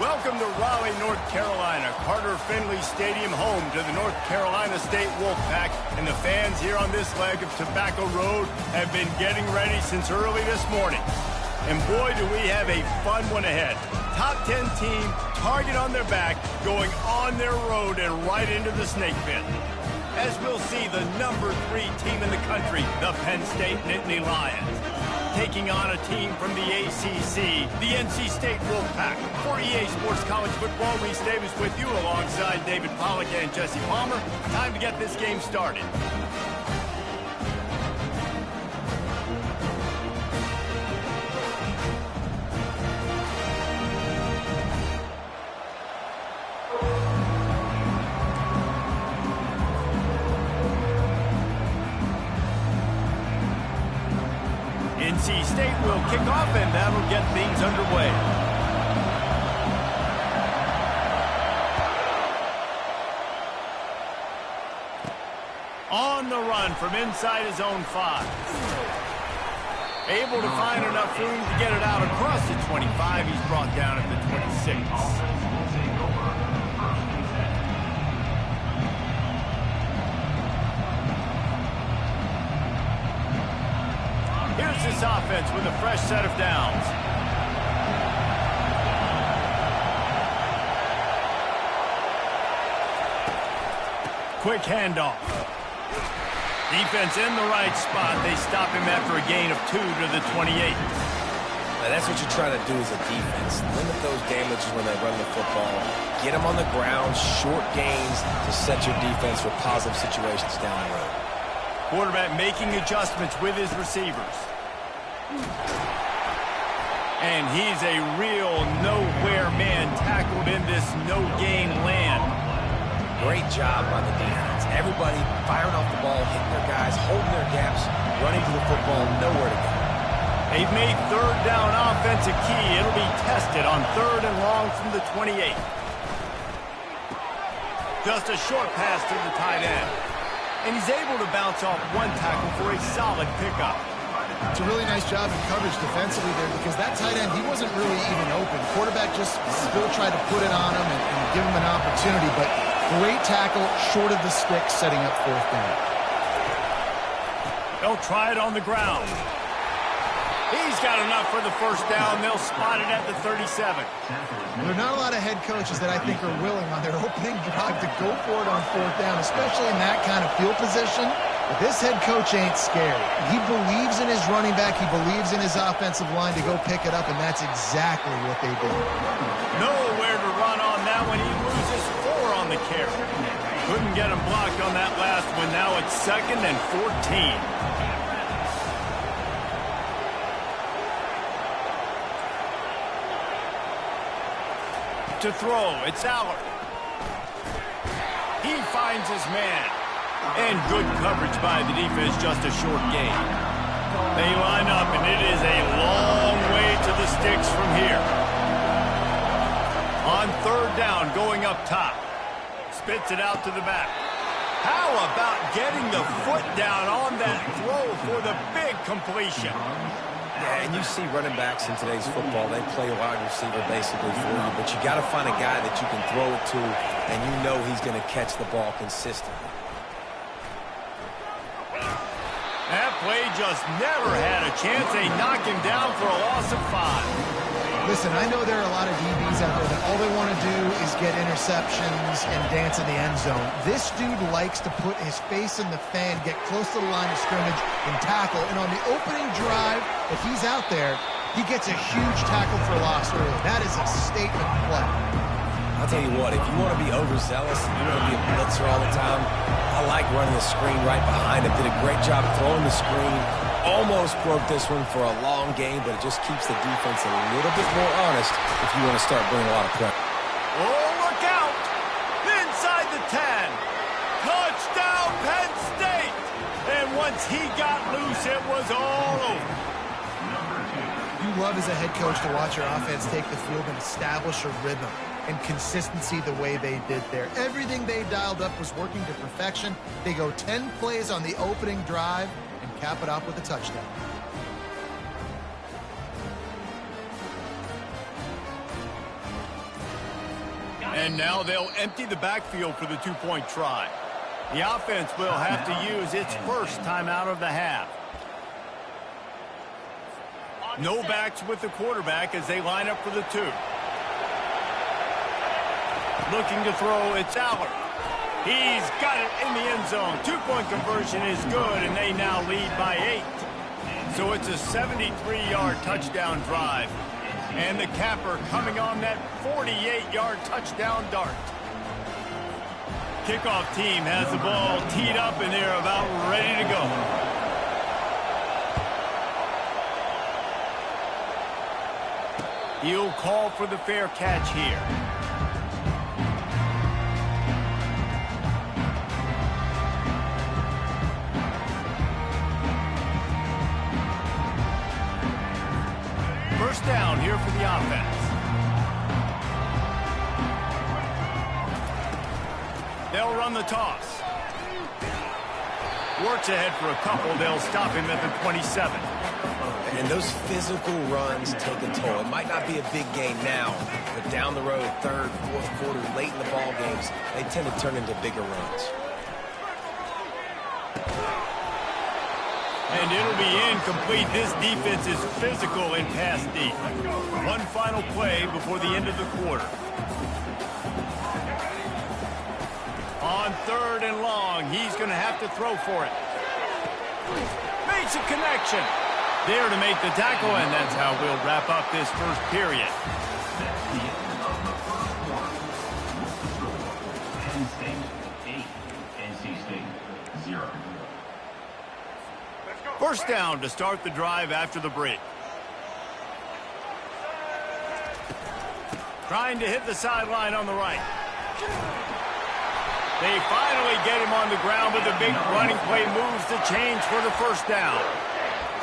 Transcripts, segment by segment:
Welcome to Raleigh, North Carolina, Carter Finley Stadium, home to the North Carolina State Wolfpack, and the fans here on this leg of Tobacco Road have been getting ready since early this morning. And boy, do we have a fun one ahead. Top 10 team, target on their back, going on their road and right into the snake pit. As we'll see, the number 3 team in the country, the Penn State Nittany Lions, taking on a team from the ACC, the NC State Wolfpack. For EA Sports College Football, Reese Davis with you alongside David Pollack and Jesse Palmer. Time to get this game started. NC State will kick off, and that'll get things underway. On the run from inside his own 5. Able to find enough room to get it out across the 25. He's brought down at the 26. Here's this offense with a fresh set of downs. Quick handoff. Defense in the right spot. They stop him after a gain of 2 to the 28. Now that's what you try to do as a defense. Limit those damages when they run the football. Get them on the ground, short gains to set your defense for positive situations down the road. Quarterback making adjustments with his receivers. And he's a real nowhere man tackled in this no-gain land. Great job by the defense. Everybody firing off the ball, hitting their guys, holding their gaps, running to the football, nowhere to go. They've made third down offense a key. It'll be tested on 3rd and long from the 28. Just a short pass to the tight end. And he's able to bounce off one tackle for a solid pickup. It's a really nice job in coverage defensively there because that tight end, he wasn't really even open. Quarterback just still tried to put it on him and give him an opportunity, but great tackle short of the stick, setting up 4th down. They'll try it on the ground. He's got enough for the 1st down. They'll spot it at the 37. There are not a lot of head coaches that I think are willing on their opening drive to go for it on 4th down, especially in that kind of field position. But this head coach ain't scared. He believes in his running back. He believes in his offensive line to go pick it up, and that's exactly what they did. Nowhere to run on that one. He loses 4 on the carry. Couldn't get him blocked on that last one. Now it's 2nd and 14. To throw, it's Allard. He finds his man. And good coverage by the defense, just a short gain. They line up, and it is a long way to the sticks from here. On 3rd down, going up top. Spits it out to the back. How about getting the foot down on that throw for the big completion? Yeah, and you see running backs in today's football, they play a wide receiver basically for you, but you got to find a guy that you can throw it to, and you know he's going to catch the ball consistently. That play just never had a chance. They knock him down for a loss of 5. Listen, I know there are a lot of DBs out there that all they want to do is get interceptions and dance in the end zone. This dude likes to put his face in the fan, get close to the line of scrimmage, and tackle. And on the opening drive, if he's out there, he gets a huge tackle for loss early. That is a statement play. I'll tell you what, if you want to be overzealous and you want to be a blitzer all the time, I like running the screen right behind him. Did a great job throwing the screen. Almost broke this one for a long game, but it just keeps the defense a little bit more honest if you want to start bringing a lot of pressure. Oh, look out! Inside the 10. Touchdown, Penn State! And once he got loose, it was all over. You love as a head coach to watch your offense take the field and establish a rhythm and consistency the way they did there. Everything they dialed up was working to perfection. They go 10 plays on the opening drive and cap it off with a touchdown. And now they'll empty the backfield for the two-point try. The offense will have to use its first timeout of the half. No backs with the quarterback as they line up for the two. Looking to throw, it's Allard. He's got it in the end zone. Two-point conversion is good, and they now lead by 8. So it's a 73-yard touchdown drive. And the capper coming on that 48-yard touchdown dart. Kickoff team has the ball teed up, and they're about ready to go. He'll call for the fair catch here. First down here for the offense. They'll run the toss. Works ahead for a couple. They'll stop him at the 27. And those physical runs take a toll. It might not be a big game now, but down the road, third, fourth quarter, late in the ball games, they tend to turn into bigger runs. And it'll be incomplete. This defense is physical in pass deep. One final play before the end of the quarter. On third and long, he's going to have to throw for it. Makes a connection. There to make the tackle, and that's how we'll wrap up this first period. Penn State 8, NC State 0. First down to start the drive after the break. Trying to hit the sideline on the right. They finally get him on the ground, but the big running play moves the chains for the first down.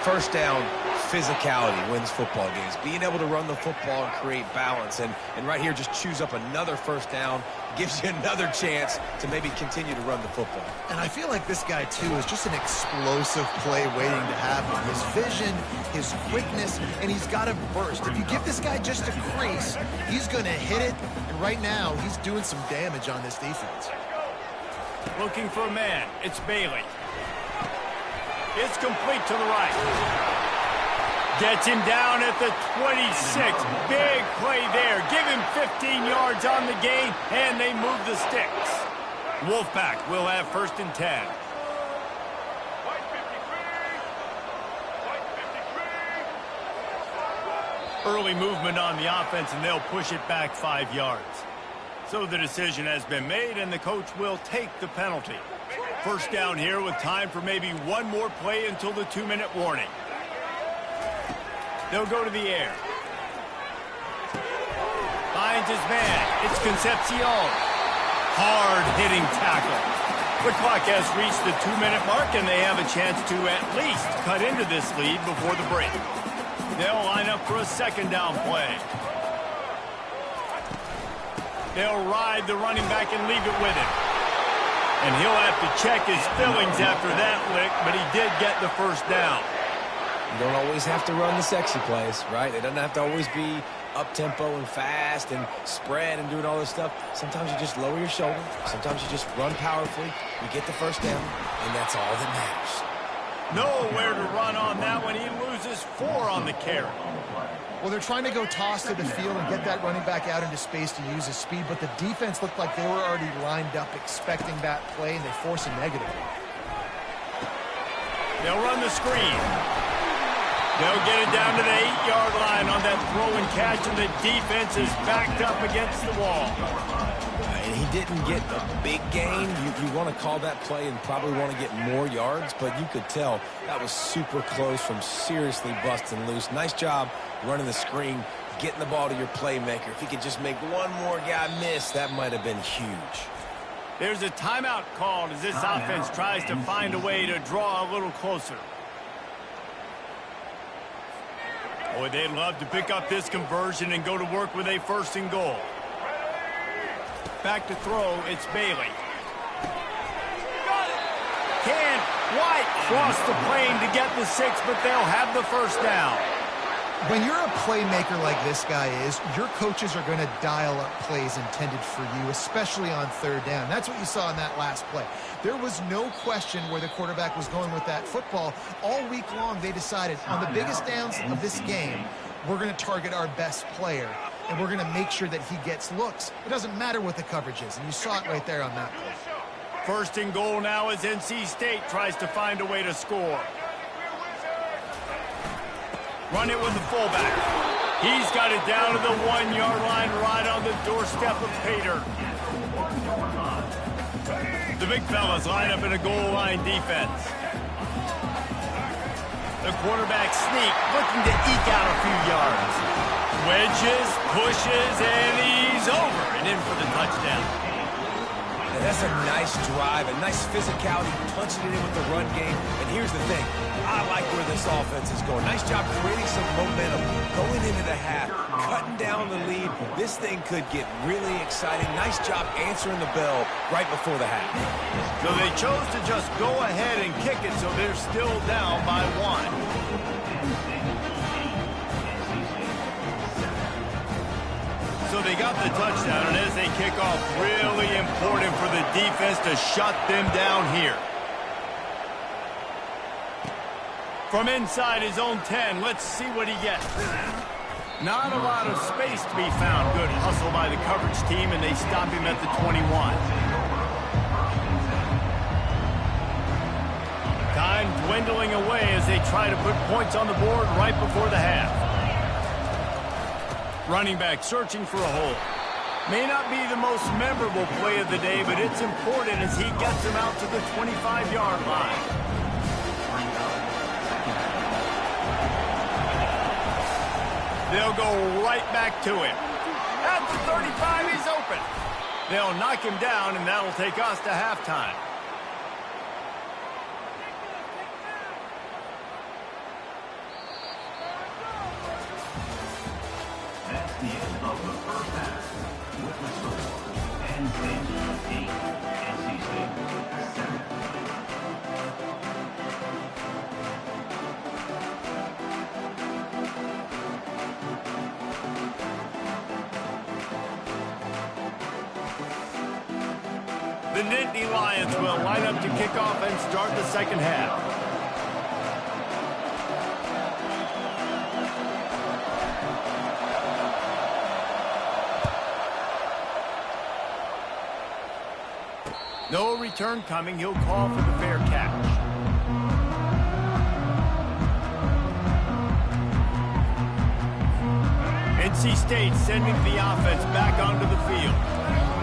First down, physicality wins football games. Being able to run the football and create balance. And right here, just choose up another first down. Gives you another chance to maybe continue to run the football. And I feel like this guy, too, is just an explosive play waiting to happen. His vision, his quickness, and he's got a burst. If you give this guy just a crease, he's going to hit it. And right now, he's doing some damage on this defense. Looking for a man. It's Bailey. It's complete to the right. Gets him down at the 26. Big play there. Give him 15 yards on the gain, and they move the sticks. Wolfpack will have first and 10. Early movement on the offense, and they'll push it back 5 yards. So the decision has been made, and the coach will take the penalty. First down here with time for maybe one more play until the 2-minute warning. They'll go to the air. Finds his man. It's Concepcion. Hard-hitting tackle. The clock has reached the 2-minute mark, and they have a chance to at least cut into this lead before the break. They'll line up for a second down play. They'll ride the running back and leave it with him. And he'll have to check his fillings after that lick, but he did get the first down. You don't always have to run the sexy plays, right? It doesn't have to always be up-tempo and fast and spread and doing all this stuff. Sometimes you just lower your shoulder. Sometimes you just run powerfully. You get the first down, and that's all that matters. Nowhere to run on that one. He loses 4 on the carry. Well, they're trying to go toss to the field and get that running back out into space to use his speed, but the defense looked like they were already lined up expecting that play, and they force a negative. They'll run the screen. They'll get it down to the 8-yard line on that throw and catch, and the defense is backed up against the wall. And he didn't get a big gain. You want to call that play and probably want to get more yards, but you could tell that was super close from seriously busting loose. Nice job running the screen, getting the ball to your playmaker. If he could just make one more guy miss, that might have been huge. There's a timeout called as this offense tries to find a way to draw a little closer. Boy, they'd love to pick up this conversion and go to work with a first and goal. Back to throw, it's Bailey. Can't quite cross the plane to get the 6, but they'll have the first down. When you're a playmaker like this guy is, your coaches are going to dial up plays intended for you, especially on third down. That's what you saw in that last play. There was no question where the quarterback was going with that football. All week long, they decided on the biggest downs of this game, we're going to target our best player, and we're going to make sure that he gets looks. It doesn't matter what the coverage is, and you saw it right there on that play. First and goal now as NC State tries to find a way to score. Run it with the fullback. He's got it down to the 1-yard line right on the doorstep of Pater. The big fellas line up in a goal line defense. The quarterback sneak, looking to eke out a few yards. Wedges, pushes, and he's over and in for the touchdown. And that's a nice drive, a nice physicality, punching it in with the run game. And here's the thing. I like where this offense is going. Nice job creating some momentum, going into the half, cutting down the lead. This thing could get really exciting. Nice job answering the bell right before the half. So they chose to just go ahead and kick it, so they're still down by 1. So they got the touchdown, and as they kick off, really important for the defense to shut them down here. From inside his own 10, let's see what he gets. Not a lot of space to be found. Good hustle by the coverage team, and they stop him at the 21. Time dwindling away as they try to put points on the board right before the half. Running back searching for a hole. May not be the most memorable play of the day, but it's important as he gets him out to the 25-yard line. They'll go right back to him. At the 35, he's open. They'll knock him down, and that'll take us to halftime. That's the end of the first half. With the score, NC 8, NC State 7. The Nittany Lions will line up to kick off and start the second half. No return coming. He'll call for the fair catch. NC State sending the offense back onto the field.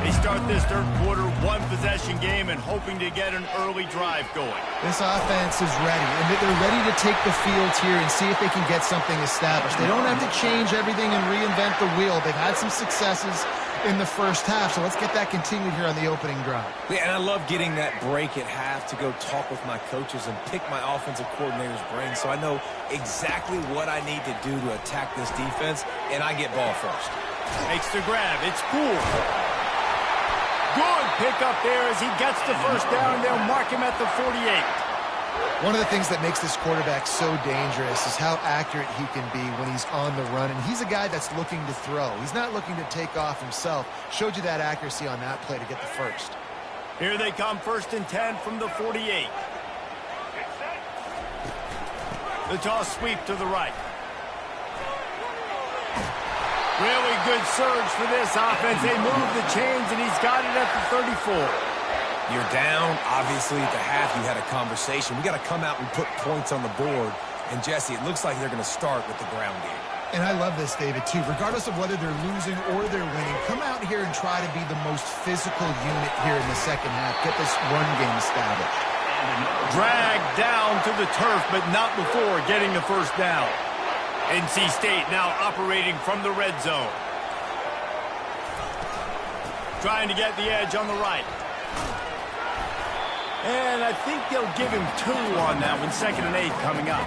They start this third quarter one-possession game and hoping to get an early drive going. This offense is ready, and they're ready to take the field here and see if they can get something established. They don't have to change everything and reinvent the wheel. They've had some successes in the first half, so let's get that continued here on the opening drive. Yeah, and I love getting that break at half to go talk with my coaches and pick my offensive coordinator's brain so I know exactly what I need to do to attack this defense, and I get ball first. Makes the grab. It's Poole. Good pickup there as he gets the first down. They'll mark him at the 48. One of the things that makes this quarterback so dangerous is how accurate he can be when he's on the run. And he's a guy that's looking to throw. He's not looking to take off himself. Showed you that accuracy on that play to get the first. Here they come, 1st and 10 from the 48. The toss sweep to the right. Really good surge for this offense. They move the chains, and he's got it at the 34. You're down. Obviously, at the half, you had a conversation. We got to come out and put points on the board. And, Jesse, it looks like they're going to start with the ground game. And I love this, David, too. Regardless of whether they're losing or they're winning, come out here and try to be the most physical unit here in the second half. Get this run game established. Dragged down to the turf, but not before getting the first down. NC State now operating from the red zone. Trying to get the edge on the right. And I think they'll give him 2 on that one. 2nd and 8 coming up.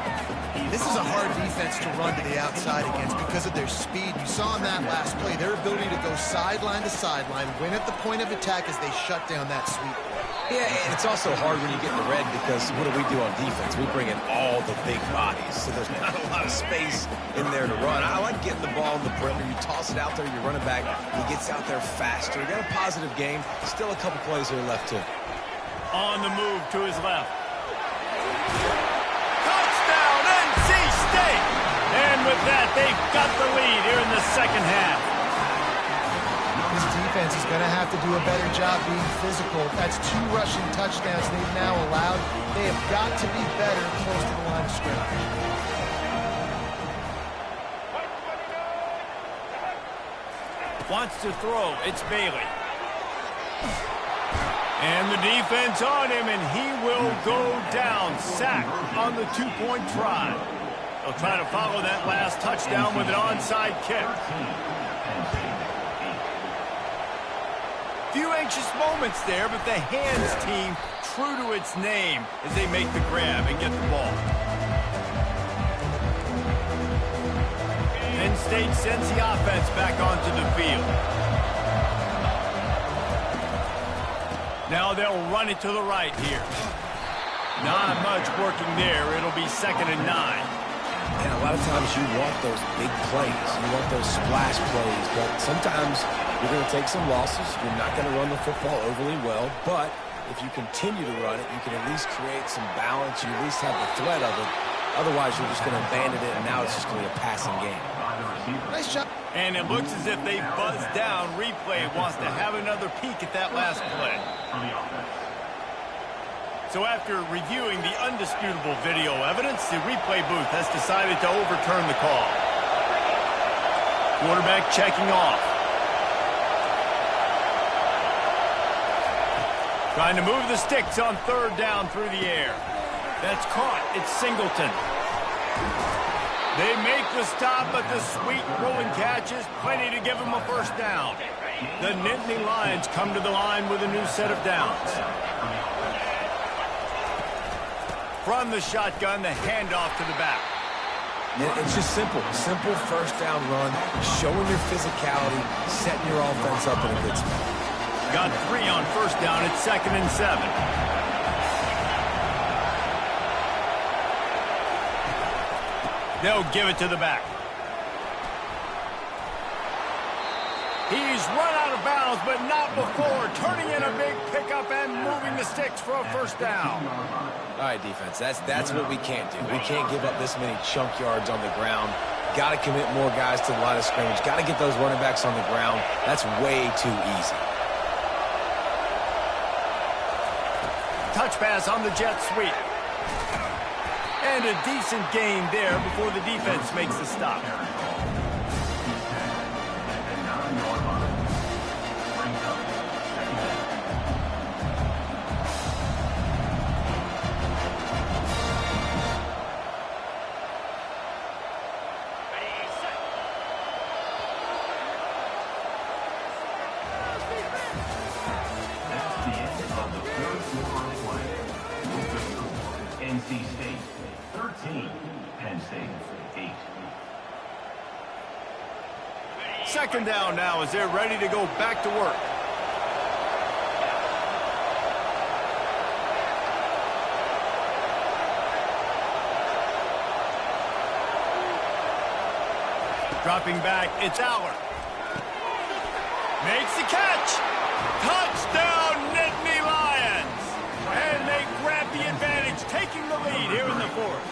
This is a hard defense to run to the outside against because of their speed. You saw in that last play, their ability to go sideline to sideline, win at the point of attack as they shut down that sweep. Yeah, and it's also hard when you get in the red because what do on defense? We bring in all the big bodies, so there's not a lot of space in there to run. I like getting the ball in the perimeter. You toss it out there, your running back, he gets out there faster. He got a positive game. Still a couple plays here left, too. On the move to his left. Touchdown, NC State! And with that, they've got the lead here in the second half. This defense is going to have to do a better job being physical. That's 2 rushing touchdowns they've now allowed. They have got to be better close to the line of scrimmage. Wants to throw. It's Bailey. And the defense on him, and he will go down. Sacked on the 2-point try. They'll try to follow that last touchdown with an onside kick. Few anxious moments there, but the hands team true to its name as they make the grab and get the ball. Penn State sends the offense back onto the field. Now they'll run it to the right here. Not much working there. It'll be 2nd and 9. And a lot of times you want those big plays. You want those splash plays, but sometimes you're going to take some losses. You're not going to run the football overly well, but if you continue to run it, you can at least create some balance. You at least have the threat of it. Otherwise, you're just going to abandon it, and now it's just going to be a passing game. Nice shot. And it looks as if they buzzed down. Replay wants to have another peek at that last play. So after reviewing the undisputable video evidence, the replay booth has decided to overturn the call. Quarterback checking off. Trying to move the sticks on 3rd down through the air. That's caught. It's Singleton. They make the stop, but the sweet rolling catch is plenty to give them a 1st down. The Nittany Lions come to the line with a new set of downs. From the shotgun, the handoff to the back. It's just simple. Simple 1st down run, showing your physicality, setting your offense up in a good spot. Got 3 on 1st down. It's 2nd and 7. They'll give it to the back. He's run out of bounds, but not before turning in a big pickup and moving the sticks for a 1st down. All right, defense, that's what we can't do. We can't give up this many chunk yards on the ground. Got to commit more guys to the line of scrimmage. Got to get those running backs on the ground. That's way too easy. Touch pass on the jet sweep. And a decent gain there before the defense makes the stop. NC State 13, Penn State 8. 2nd down now as they're ready to go back to work. Dropping back, it's Aller. Makes the catch. Touchdown, Nittany Lions. And they grab the advantage, taking the lead here in the 4th.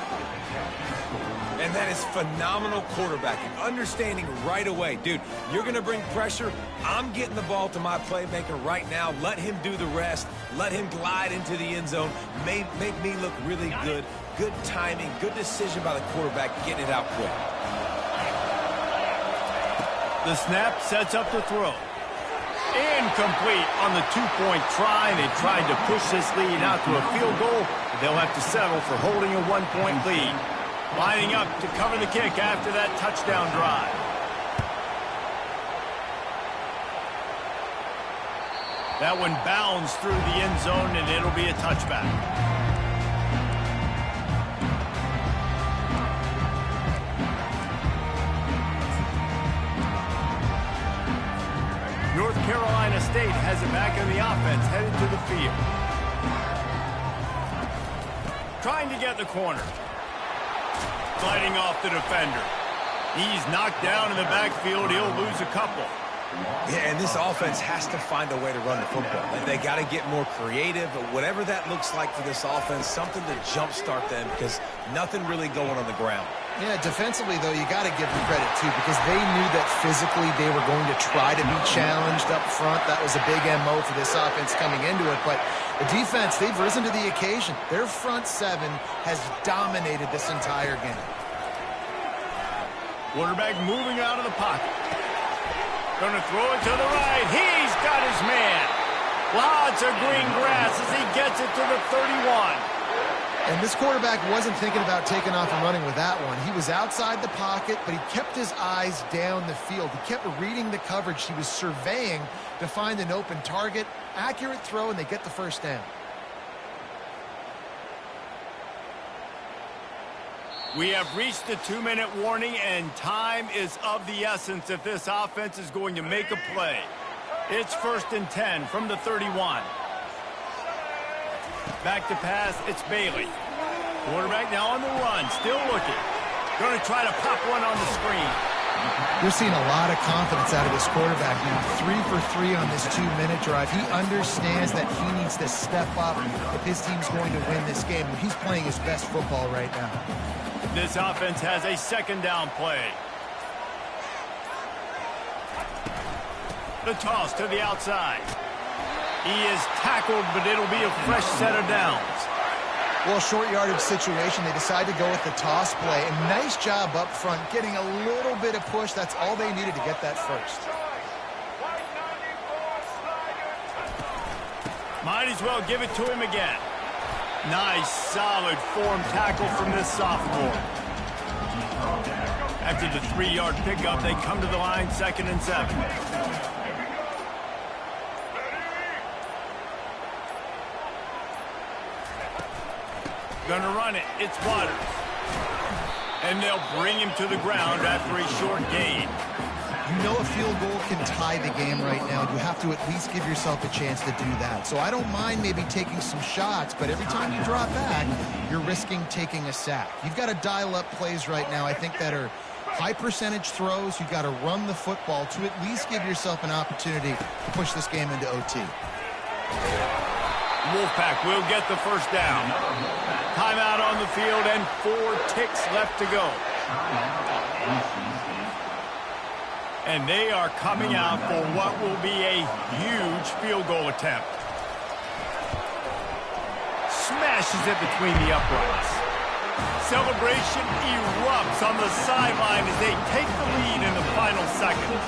And that is phenomenal quarterbacking. Understanding right away, dude, you're going to bring pressure. I'm getting the ball to my playmaker right now. Let him do the rest. Let him glide into the end zone. Make me look really good. Good timing, good decision by the quarterback, getting it out quick. The snap sets up the throw. Incomplete on the 2-point try. They tried to push this lead out to a field goal, but they'll have to settle for holding a 1-point lead. Lining up to cover the kick after that touchdown drive. That one bounds through the end zone, and it'll be a touchback. North Carolina State has it back in the offense, headed to the field. trying to get the corner. Sliding off the defender. He's knocked down in the backfield. He'll lose a couple. Yeah, and this offense has to find a way to run the football. They got to get more creative, but whatever that looks like for this offense, something to jumpstart them because nothing really going on the ground. Yeah, defensively, though, you got to give them credit, too, because they knew that physically they were going to try to be challenged up front. That was a big MO for this offense coming into it. But the defense, they've risen to the occasion. Their front seven has dominated this entire game. Quarterback moving out of the pocket. Going to throw it to the right. He's got his man. Lots of green grass as he gets it to the 31. And this quarterback wasn't thinking about taking off and running with that one. He was outside the pocket, but he kept his eyes down the field. He kept reading the coverage. He was surveying to find an open target. Accurate throw, and they get the first down. We have reached the 2-minute warning, and time is of the essence if this offense is going to make a play. It's 1st and 10 from the 31. Back to pass, it's Bailey. Quarterback now on the run, still looking. Going to try to pop one on the screen. You're seeing a lot of confidence out of this quarterback. 3 for 3 on this 2-minute drive. He understands that he needs to step up if his team's going to win this game. He's playing his best football right now. This offense has a 2nd down play. The toss to the outside. He is tackled, but it'll be a fresh set of downs. Well, short yardage situation, they decide to go with the toss play. And nice job up front, getting a little bit of push. That's all they needed to get that first. Might as well give it to him again. Nice, solid form tackle from this sophomore. After the 3-yard pickup, they come to the line, 2nd and 7. Gonna run it. It's Waters. And they'll bring him to the ground after a short gain. You know a field goal can tie the game right now. You have to at least give yourself a chance to do that. So I don't mind maybe taking some shots, but every time you drop back, you're risking taking a sack. You've got to dial up plays right now, I think, that are high percentage throws. You've got to run the football to at least give yourself an opportunity to push this game into OT. Wolfpack will get the first down. Timeout on the field and 4 ticks left to go. And they are coming out for what will be a huge field goal attempt. Smashes it between the uprights. Celebration erupts on the sideline as they take the lead in the final seconds.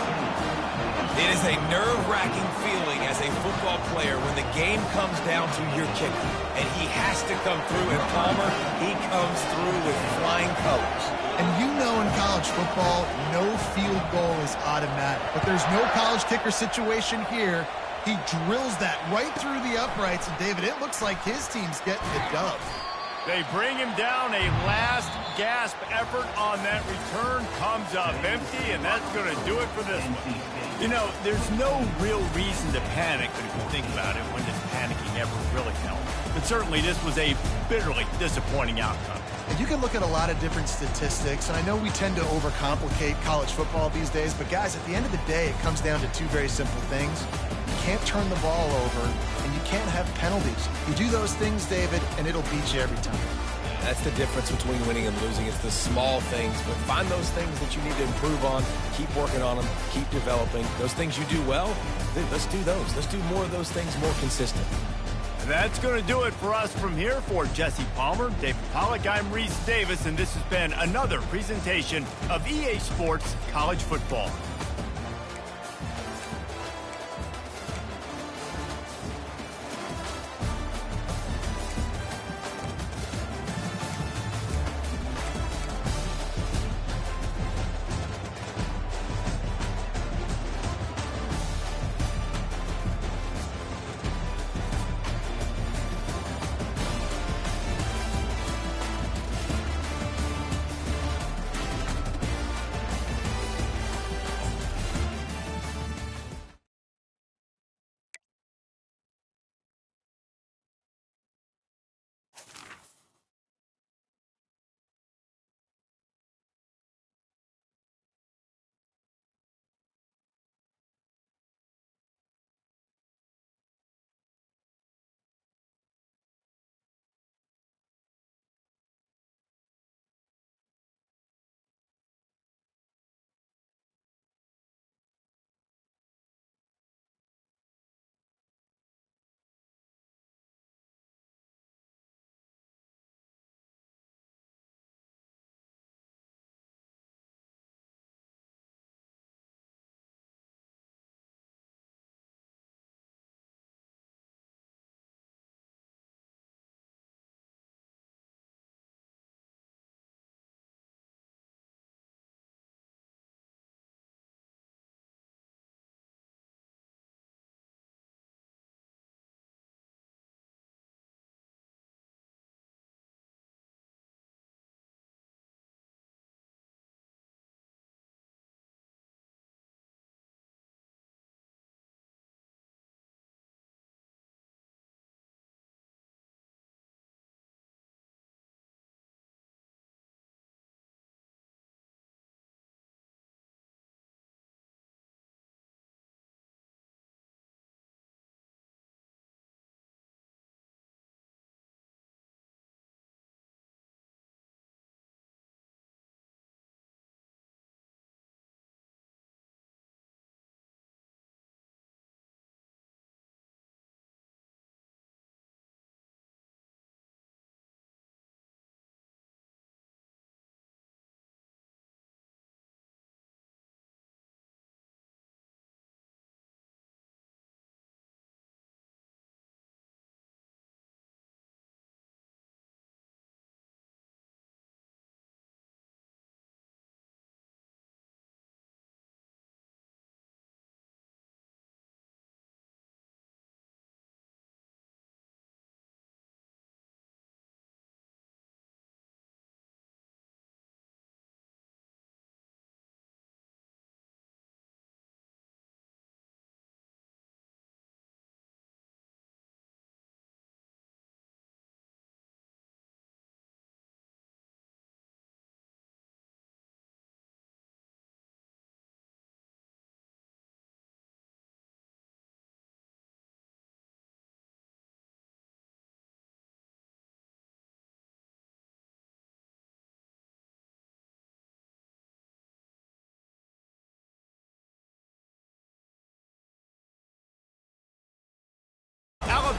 It is a nerve-wracking feeling as a football player when the game comes down to your kicker. And he has to come through. And Palmer, he comes through with flying colors. And you know in college football, no field goal is automatic. But there's no college kicker situation here. He drills that right through the uprights. And, David, it looks like his team's getting the dub. They bring him down. A last gasp effort on that return comes up empty, and that's going to do it for this one. You know, there's no real reason to panic, but if you think about it, when does panicking ever really help? But certainly this was a bitterly disappointing outcome. And you can look at a lot of different statistics, and I know we tend to overcomplicate college football these days, but guys, at the end of the day, it comes down to 2 very simple things. You can't turn the ball over, and you can't have penalties. You do those things, David, and it'll beat you every time. That's the difference between winning and losing. It's the small things, but find those things that you need to improve on. Keep working on them. Keep developing. Those things you do well, let's do those. Let's do more of those things more consistent. That's going to do it for us from here. For Jesse Palmer, David Pollack, I'm Reese Davis, and this has been another presentation of EA Sports College Football.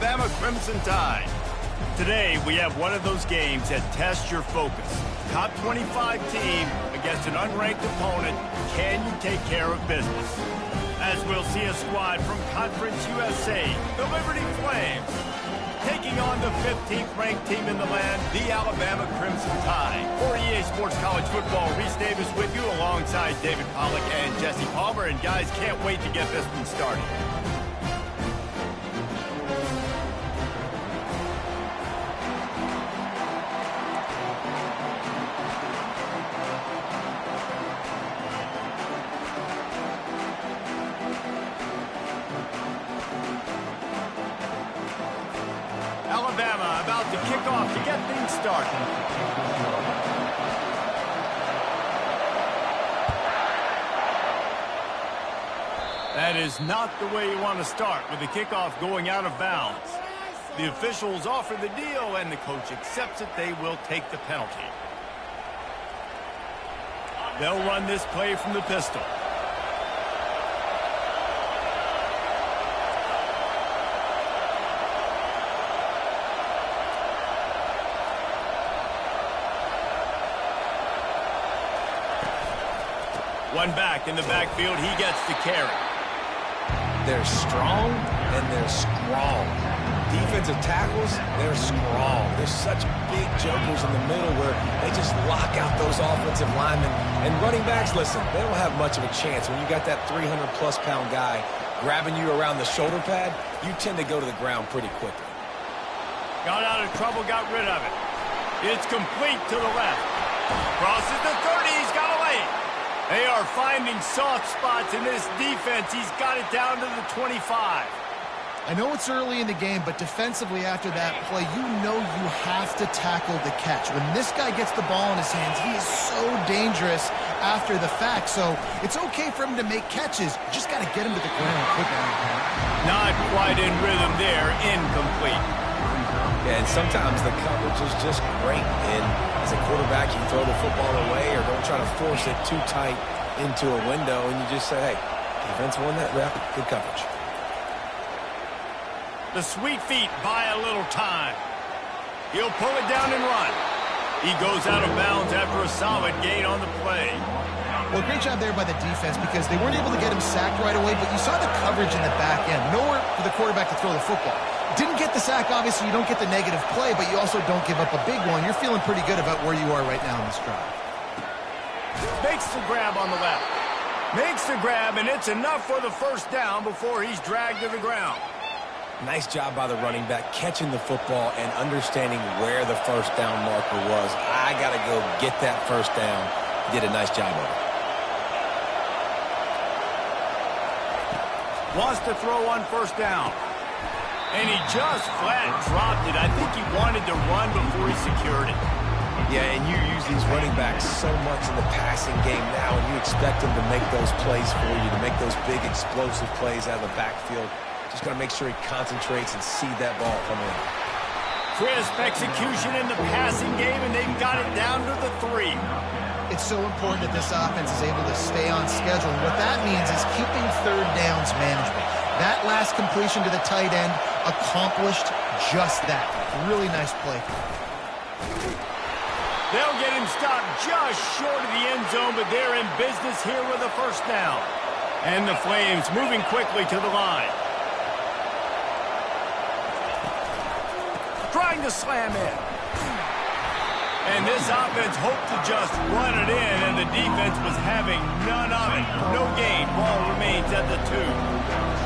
Alabama Crimson Tide. Today, we have one of those games that tests your focus. Top 25 team against an unranked opponent. Can you take care of business? As we'll see a squad from Conference USA, the Liberty Flames, taking on the 15th ranked team in the land, the Alabama Crimson Tide. For EA Sports College Football, Reese Davis with you alongside David Pollack and Jesse Palmer. And guys, can't wait to get this one started. Alabama about to kick off to get things started. That is not the way you want to start with the kickoff going out of bounds. The officials offer the deal and the coach accepts it. They will take the penalty. They'll run this play from the pistol. One back in the backfield, he gets the carry. They're strong and they're strong. Defensive tackles, they're strong. They're such big jokers in the middle where they just lock out those offensive linemen. And running backs, listen, they don't have much of a chance. When you got that 300-plus pound guy grabbing you around the shoulder pad, you tend to go to the ground pretty quickly. Got out of trouble, got rid of it. It's complete to the left. Crosses the 30, he's got away. They are finding soft spots in this defense. He's got it down to the 25. I know it's early in the game, but defensively after that play, you know you have to tackle the catch. When this guy gets the ball in his hands, he is so dangerous after the fact. So it's okay for him to make catches. You just got to get him to the ground quickly. Not quite in rhythm there. Incomplete. Yeah, and sometimes the coverage is just great. And as a quarterback, you throw the football away or don't try to force it too tight into a window, and you just say, hey, defense won that rep. Good coverage. The sweet feet buy a little time. He'll pull it down and run. He goes out of bounds after a solid gain on the play. Well, great job there by the defense because they weren't able to get him sacked right away, but you saw the coverage in the back end. Nowhere for the quarterback to throw the football. Didn't get the sack, obviously. You don't get the negative play, but you also don't give up a big one. You're feeling pretty good about where you are right now in this drive. Makes the grab on the left. Makes the grab, and it's enough for the first down before he's dragged to the ground. Nice job by the running back catching the football and understanding where the first down marker was. I got to go get that first down. He did a nice job of it. Wants to throw on first down. And he just flat dropped it. I think he wanted to run before he secured it. Yeah, and you use these running backs so much in the passing game now, and you expect them to make those plays for you, to make those big explosive plays out of the backfield. Just got to make sure he concentrates and see that ball come in. Crisp execution in the passing game, and they've got it down to the 3. It's so important that this offense is able to stay on schedule. And what that means is keeping third downs manageable. That last completion to the tight end accomplished just that. Really nice play. They'll get him stopped just short of the end zone, but they're in business here with a first down. And the Flames moving quickly to the line. Trying to slam in. And this offense hoped to just run it in, and the defense was having none of it. No gain. Ball remains at the 2.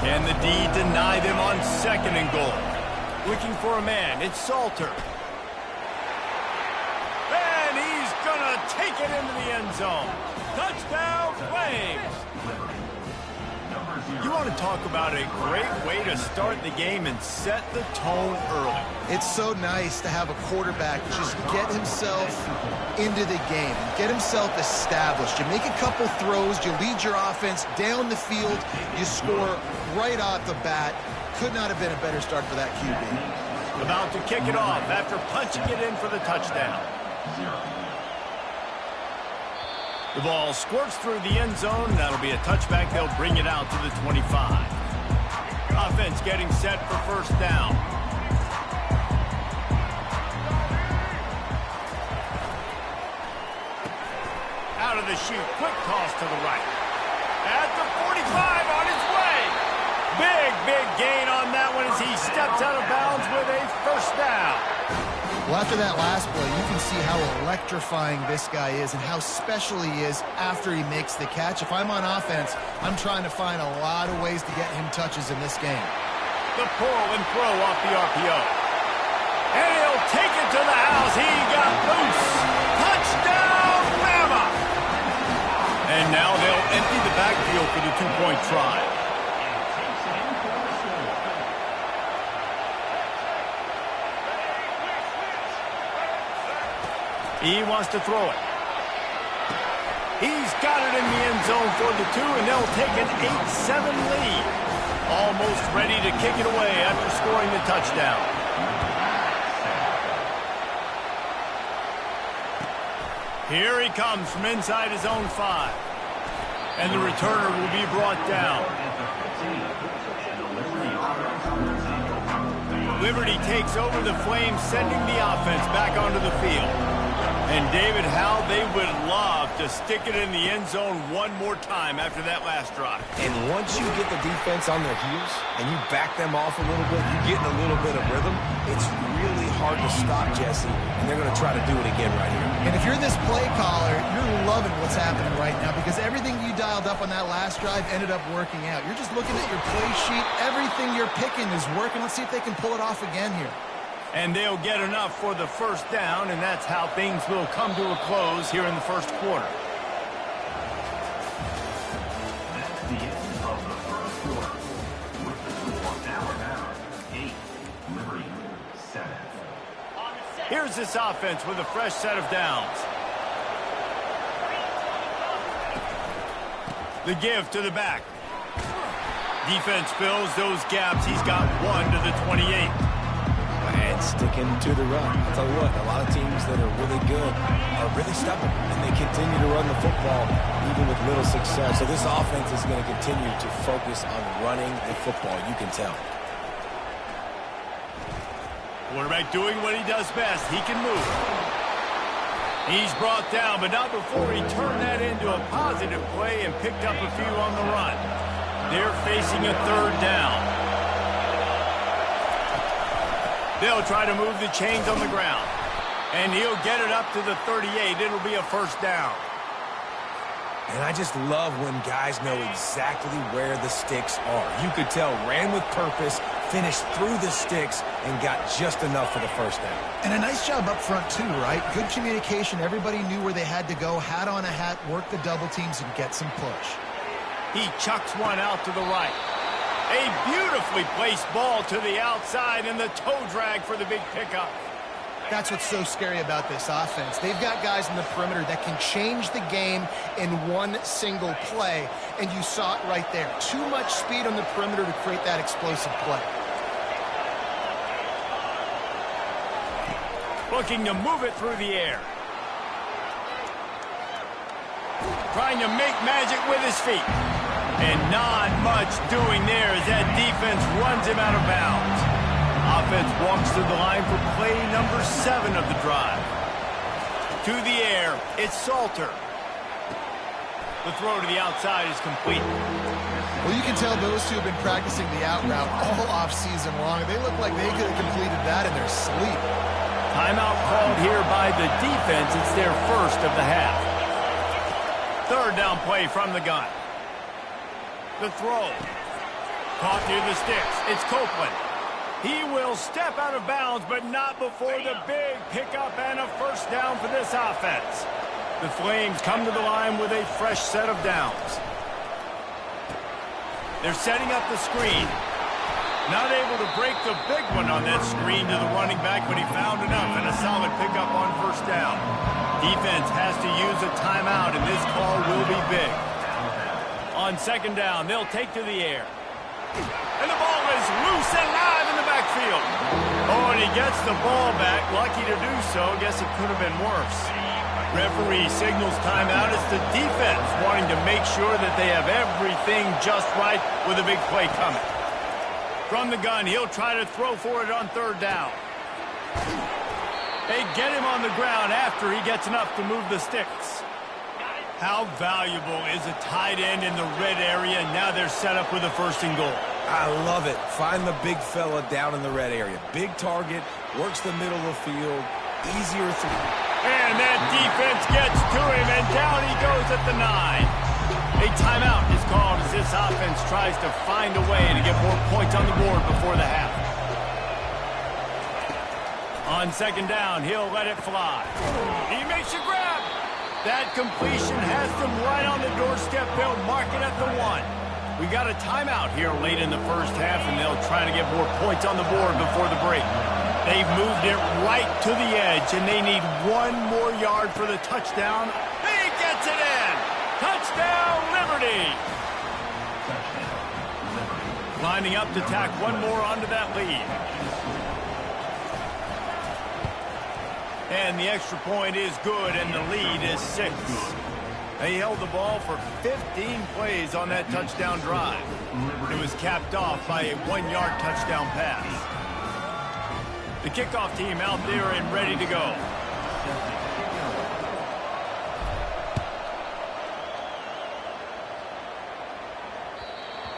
Can the D deny them on 2nd and goal? Looking for a man. It's Salter. And he's going to take it into the end zone. Touchdown, Flames! You want to talk about a great way to start the game and set the tone early. It's so nice to have a quarterback just get himself into the game, get himself established. You make a couple throws, you lead your offense down the field, you score right off the bat. Could not have been a better start for that QB. About to kick it off after punching it in for the touchdown. The ball squirts through the end zone. That'll be a touchback. They'll bring it out to the 25. Offense getting set for first down. out of the chute. Quick toss to the right. At the 45 on his way. Big gain on that one as he steps out of bounds with a first down. Well, after that last play, you can see how electrifying this guy is and how special he is after he makes the catch. If I'm on offense, I'm trying to find a lot of ways to get him touches in this game. The pull and throw off the RPO. And he'll take it to the house. He got loose. Touchdown, Bama! And now they'll empty the backfield for the two-point try. He wants to throw it. He's got it in the end zone for the 2, and they'll take an 8-7 lead. Almost ready to kick it away after scoring the touchdown. Here he comes from inside his own 5. And the returner will be brought down. Liberty takes over the Flames, sending the offense back onto the field. And David, how they would love to stick it in the end zone one more time after that last drive. And once you get the defense on their heels and you back them off a little bit, you get in a little bit of rhythm, it's really hard to stop, Jesse, and they're going to try to do it again right here. And if you're this play caller, you're loving what's happening right now because everything you dialed up on that last drive ended up working out. You're just looking at your play sheet. Everything you're picking is working. Let's see if they can pull it off again here. And they'll get enough for the first down, and that's how things will come to a close here in the first quarter. That's the end of the first quarter. With the score Alabama 8, Liberty 7. Here's this offense with a fresh set of downs. The give to the back. Defense fills those gaps. He's got 1 to the 28. And sticking to the run. I'll tell you what, a lot of teams that are really good are really stubborn, and they continue to run the football even with little success. So this offense is going to continue to focus on running the football, you can tell. Quarterback doing what he does best. He can move. He's brought down, but not before he turned that into a positive play and picked up a few on the run. They're facing a third down. They'll try to move the chains on the ground. And he'll get it up to the 38. It'll be a first down. And I just love when guys know exactly where the sticks are. You could tell, ran with purpose, finished through the sticks, and got just enough for the first down. And a nice job up front, too, right? Good communication. Everybody knew where they had to go. Hat on a hat, work the double teams, and get some push. He chucks one out to the right. A beautifully placed ball to the outside, and the toe drag for the big pickup. That's what's so scary about this offense. They've got guys in the perimeter that can change the game in one single play, and you saw it right there. Too much speed on the perimeter to create that explosive play. Looking to move it through the air. Trying to make magic with his feet. And not much doing there as that defense runs him out of bounds. Offense walks to the line for play number 7 of the drive. To the air, it's Salter. The throw to the outside is complete. Well, you can tell those two have been practicing the out route all offseason long. They look like they could have completed that in their sleep. Timeout called here by the defense. It's their first of the half. Third down play from the gun. The throw. Caught near the sticks. It's Copeland. He will step out of bounds, but not before the big pickup and a first down for this offense. The Flames come to the line with a fresh set of downs. They're setting up the screen. Not able to break the big one on that screen to the running back, but he found enough and a solid pickup on first down. Defense has to use a timeout, and this call will be big. On second down, they'll take to the air. And the ball is loose and live in the backfield. Oh, and he gets the ball back. Lucky to do so. Guess it could have been worse. Referee signals timeout. It's the defense wanting to make sure that they have everything just right with a big play coming. From the gun, he'll try to throw for it on third down. They get him on the ground after he gets enough to move the sticks. How valuable is a tight end in the red area? Now they're set up with a 1st and goal. I love it. Find the big fella down in the red area. Big target, works the middle of the field, easier through. And that defense gets to him, and down he goes at the 9. A timeout is called as this offense tries to find a way to get more points on the board before the half. On 2nd down, he'll let it fly. He makes a grab. That completion has them right on the doorstep. They'll mark it at the 1. We got a timeout here late in the 1st half, and they'll try to get more points on the board before the break. They've moved it right to the edge, and they need 1 more yard for the touchdown. He gets it in! Touchdown, Liberty! Lining up to tack 1 more onto that lead. And the extra point is good, and the lead is 6. They held the ball for 15 plays on that touchdown drive. It was capped off by a 1-yard touchdown pass. The kickoff team out there and ready to go.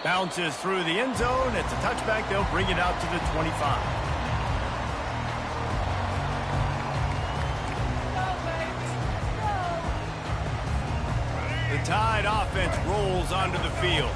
Bounces through the end zone. It's a touchback. They'll bring it out to the 25. The Tide offense rolls onto the field.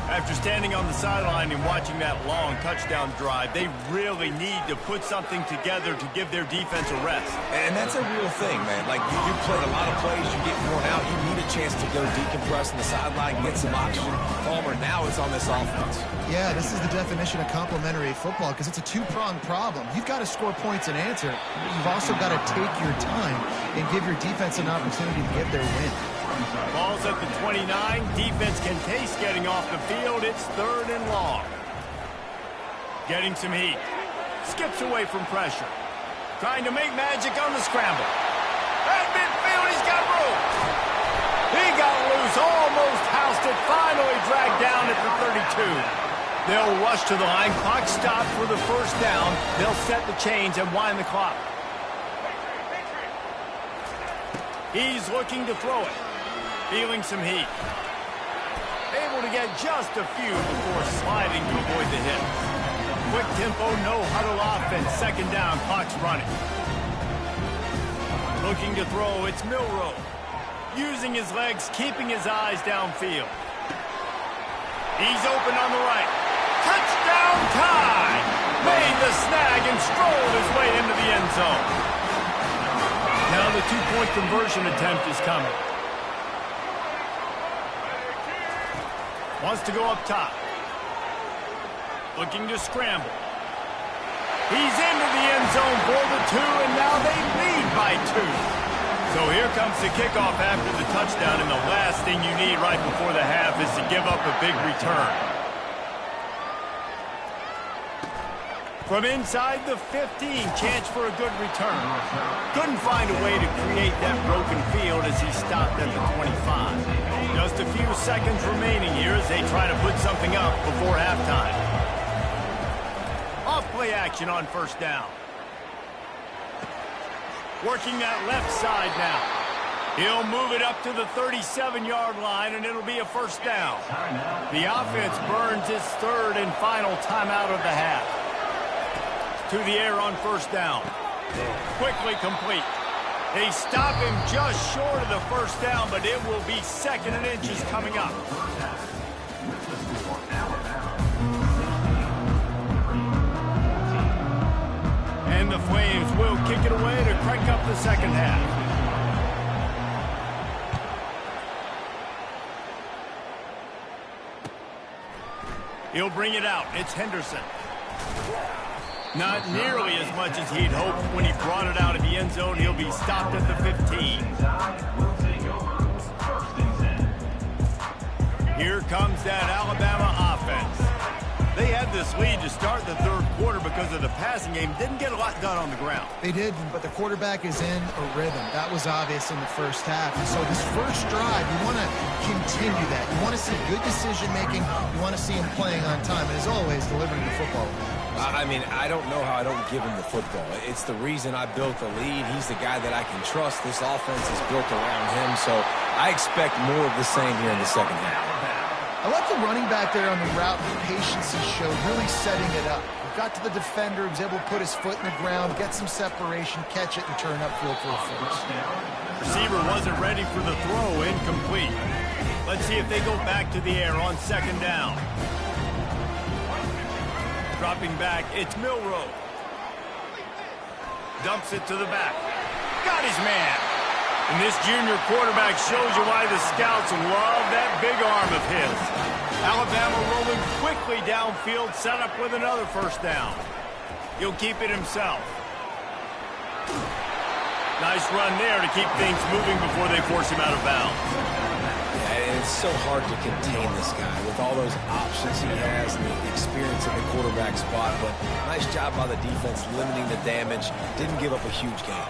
After standing on the sideline and watching that long touchdown drive, they really need to put something together to give their defense a rest. And that's a real thing, man. Like, you played a lot of plays, you get worn out, you need a chance to go decompress on the sideline, get some oxygen. Palmer, now it's on this offense. Yeah, this is the definition of complementary football because it's a 2-pronged problem. You've got to score points and answer. You've also got to take your time and give your defense an opportunity to get their win. Ball's at the 29. Defense can taste getting off the field. It's 3rd and long. Getting some heat. Skips away from pressure. Trying to make magic on the scramble. At midfield, he's got room. He got loose, almost housed it. Finally dragged down at the 32. They'll rush to the line. Clock stopped for the 1st down. They'll set the chains and wind the clock. He's looking to throw it. Feeling some heat. Able to get just a few before sliding to avoid the hit. Quick tempo, no huddle offense. 2nd down, clock's running. Looking to throw, it's Milroe. Using his legs, keeping his eyes downfield. He's open on the right. Touchdown Tide! Made the snag and strolled his way into the end zone. Now the 2-point conversion attempt is coming. Wants to go up top. Looking to scramble. He's into the end zone for the 2, and now they lead by 2. So here comes the kickoff after the touchdown, and the last thing you need right before the half is to give up a big return. From inside the 15, chance for a good return. Couldn't find a way to create that broken field as he stopped at the 25. Just a few seconds remaining here as they try to put something up before halftime. Off-play action on 1st down. Working that left side now. He'll move it up to the 37-yard line, and it'll be a 1st down. The offense burns its 3rd and final timeout of the half. To the air on 1st down. Quickly complete. They stop him just short of the 1st down, but it will be 2nd and inches coming up. And the Flames will kick it away to crank up the 2nd half. He'll bring it out. It's Henderson. Not nearly as much as he'd hoped when he brought it out of the end zone. He'll be stopped at the 15. Here comes that Alabama offense. They had this lead to start the 3rd quarter because of the passing game. Didn't get a lot done on the ground. They did, but the quarterback is in a rhythm. That was obvious in the 1st half. And so this 1st drive, you want to continue that. You want to see good decision-making. You want to see him playing on time. And as always, delivering the football. I mean, I don't know how I don't give him the football. It's the reason I built the lead. He's the guy that I can trust. This offense is built around him, so I expect more of the same here in the second half. I like the running back there on the route, the patience he showed, really setting it up. He got to the defender, he was able to put his foot in the ground, get some separation, catch it, and turn upfield for a first. Receiver wasn't ready for the throw, incomplete. Let's see if they go back to the air on second down. Dropping back, it's Milrow. Dumps it to the back. Got his man. And this junior quarterback shows you why the scouts love that big arm of his. Alabama rolling quickly downfield, set up with another first down. He'll keep it himself. Nice run there to keep things moving before they force him out of bounds. It's so hard to contain this guy with all those options he has and the experience at the quarterback spot, but nice job by the defense limiting the damage. Didn't give up a huge gain.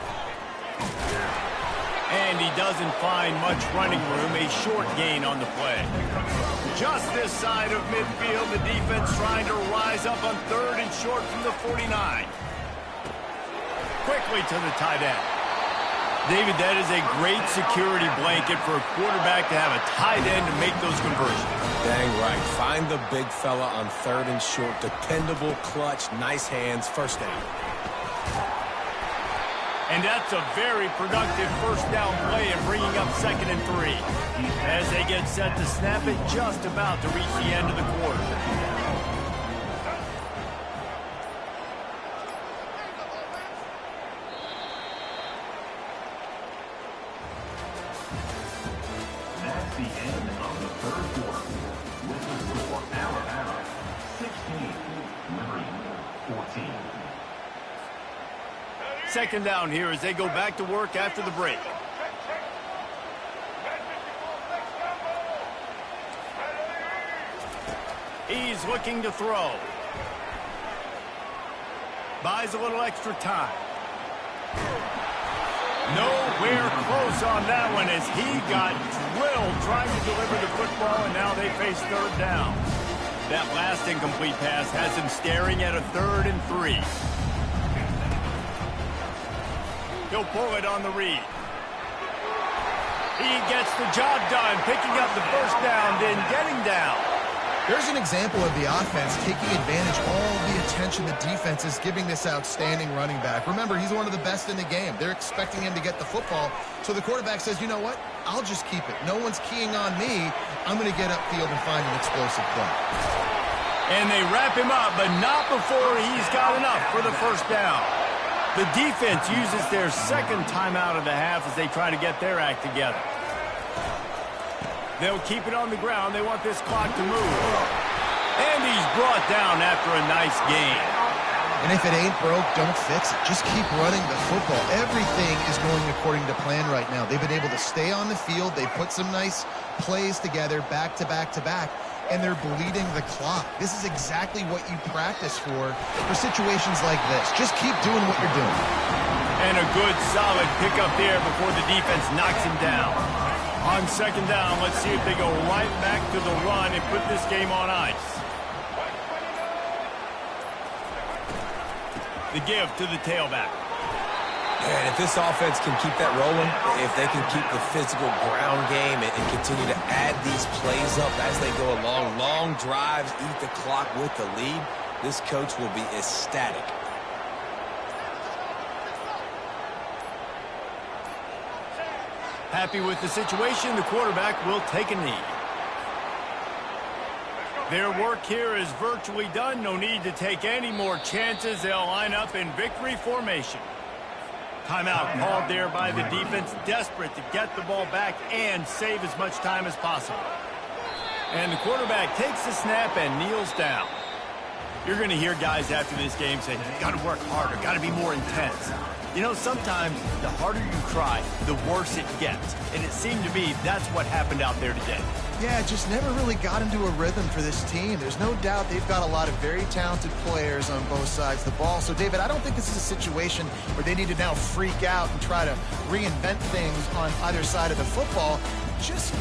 And he doesn't find much running room, a short gain on the play. Just this side of midfield, the defense trying to rise up on third and short from the 49. Quickly to the tight end. David, that is a great security blanket for a quarterback to have a tight end to make those conversions. Dang right. Find the big fella on third and short. Dependable, clutch, nice hands, first down. And that's a very productive first down play and bringing up 2nd and 3. As they get set to snap it, just about to reach the end of the quarter. That's the end of the third quarter. With the score, Alabama 16, Liberty 14. Second down here as they go back to work after the break. He's looking to throw. Buys a little extra time. Nowhere close on that one as he got drilled trying to deliver the football, and now they face third down. That last incomplete pass has him staring at a 3rd and 3. He'll pull it on the read. He gets the job done, picking up the first down, then getting down. There's an example of the offense taking advantage of all the attention the defense is giving this outstanding running back. Remember, he's one of the best in the game. They're expecting him to get the football, so the quarterback says, you know what? I'll just keep it. No one's keying on me. I'm going to get upfield and find an explosive play. And they wrap him up, but not before he's got enough for the first down. The defense uses their second timeout of the half as they try to get their act together. They'll keep it on the ground. They want this clock to move. And he's brought down after a nice gain. And if it ain't broke, don't fix it. Just keep running the football. Everything is going according to plan right now. They've been able to stay on the field. They put some nice plays together back to back to back, and they're bleeding the clock. This is exactly what you practice for situations like this. Just keep doing what you're doing. And a good, solid pickup there before the defense knocks him down. On second down, let's see if they go right back to the run and put this game on ice. The give to the tailback. And if this offense can keep that rolling, if they can keep the physical ground game and continue to add these plays up as they go along, long drives, eat the clock with the lead, this coach will be ecstatic. Happy with the situation, the quarterback will take a knee. Their work here is virtually done. No need to take any more chances. They'll line up in victory formation. Timeout called there by the defense, desperate to get the ball back and save as much time as possible. And the quarterback takes the snap and kneels down. You're going to hear guys after this game say, you got to work harder, got to be more intense. You know, sometimes the harder you try, the worse it gets. And it seemed to me that's what happened out there today. Yeah, it just never really got into a rhythm for this team. There's no doubt they've got a lot of very talented players on both sides of the ball. So, David, I don't think this is a situation where they need to now freak out and try to reinvent things on either side of the football. Just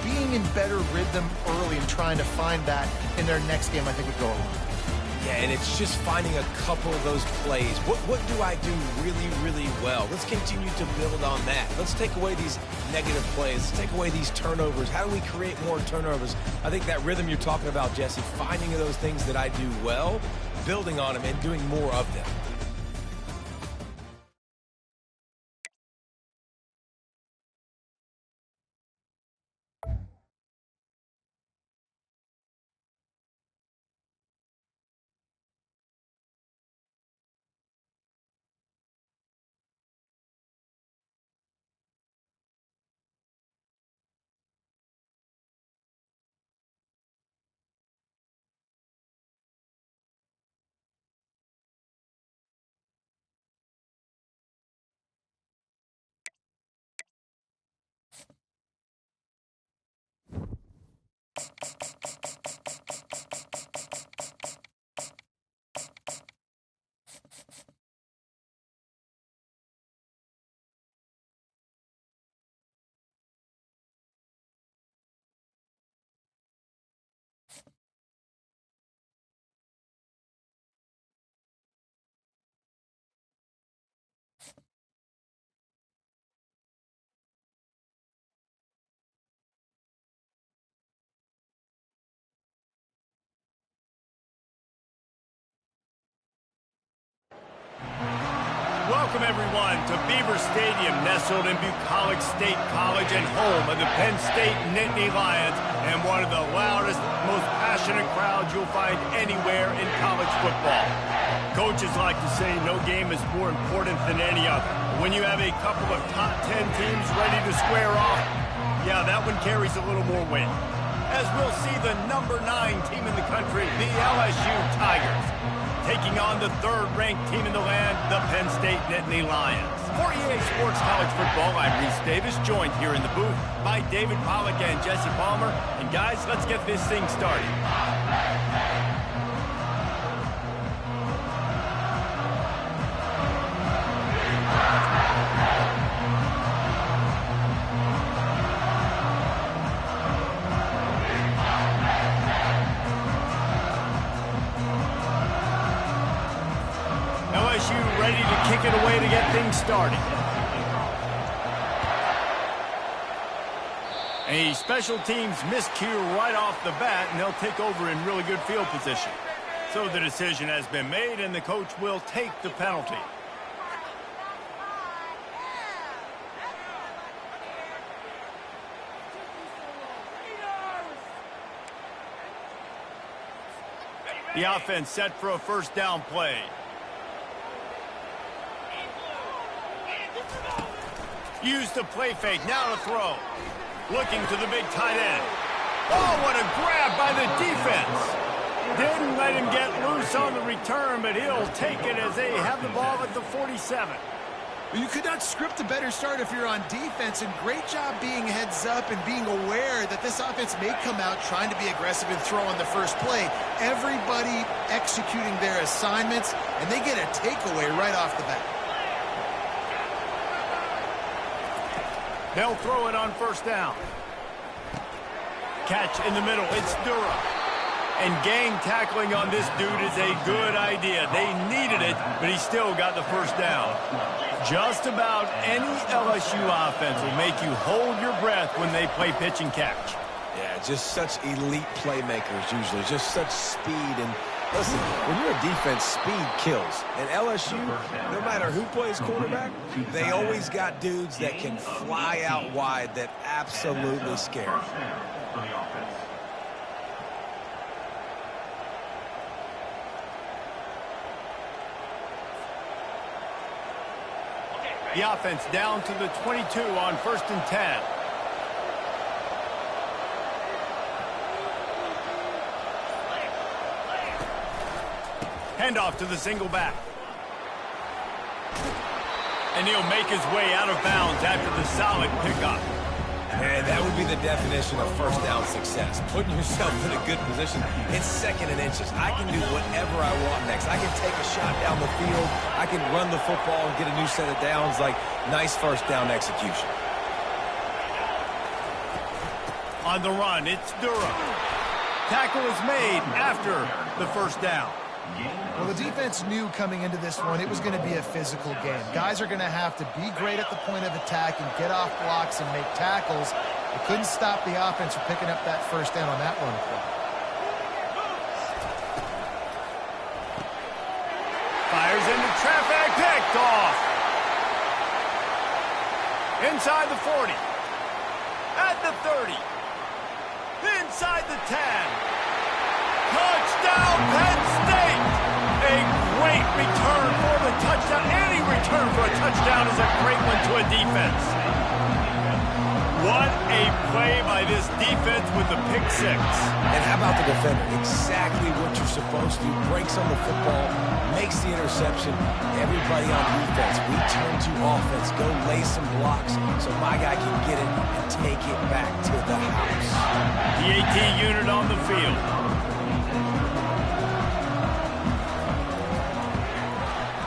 being in better rhythm early and trying to find that in their next game, I think, would go along. Yeah, and it's just finding a couple of those plays. What do I do really, really well? Let's continue to build on that. Let's take away these negative plays. Let's take away these turnovers. How do we create more turnovers? I think that rhythm you're talking about, Jesse, finding those things that I do well, building on them, and doing more of them. Welcome, everyone, to Beaver Stadium, nestled in Bucolic State College and home of the Penn State Nittany Lions, and one of the loudest, most passionate crowds you'll find anywhere in college football. Coaches like to say no game is more important than any other. When you have a couple of top 10 teams ready to square off, yeah, that one carries a little more weight. As we'll see the number 9 team in the country, the LSU Tigers, taking on the third-ranked team in the land, the Penn State Nittany Lions. For EA Sports College Football, I'm Reese Davis, joined here in the booth by David Pollack and Jesse Palmer. And guys, let's get this thing started. LSU ready to kick it away to get things started. A special teams miscue right off the bat, and they'll take over in really good field position. So the decision has been made, and the coach will take the penalty. The offense set for a first down play. Use the play fake, now to throw. Looking to the big tight end. Oh, what a grab by the defense. Didn't let him get loose on the return, but he'll take it as they have the ball at the 47. You could not script a better start if you're on defense, and great job being heads up and being aware that this offense may come out trying to be aggressive and throw on the first play. Everybody executing their assignments, and they get a takeaway right off the bat. They'll throw it on first down. Catch in the middle. It's Durham. And gang tackling on this dude is a good idea. They needed it, but he still got the first down. Just about any LSU offense will make you hold your breath when they play pitch and catch. Yeah, just such elite playmakers usually. Just such speed. And listen, when you're a defense, speed kills. And LSU, no matter who plays quarterback, they always got dudes that can fly out wide that absolutely scare. The offense down to the 22 on 1st and 10. Handoff to the single back. And he'll make his way out of bounds after the solid pickup. And that would be the definition of first down success. Putting yourself in a good position. It's second and inches. I can do whatever I want next. I can take a shot down the field. I can run the football and get a new set of downs. Like, nice first down execution. On the run, it's Durham. Tackle is made after the first down. Well, the defense knew coming into this one it was going to be a physical game. Guys are going to have to be great at the point of attack and get off blocks and make tackles. They couldn't stop the offense from picking up that first down on that run play. Fires into traffic, picked off. Inside the 40. At the 30. Inside the 10. Touchdown, Penn State! A great return for the touchdown. Any return for a touchdown is a great one to a defense. What a play by this defense with the pick six. And how about the defender? Exactly what you're supposed to do. Breaks on the football, makes the interception. Everybody on defense, we turn to offense. Go lay some blocks so my guy can get it and take it back to the house. The AT unit on the field.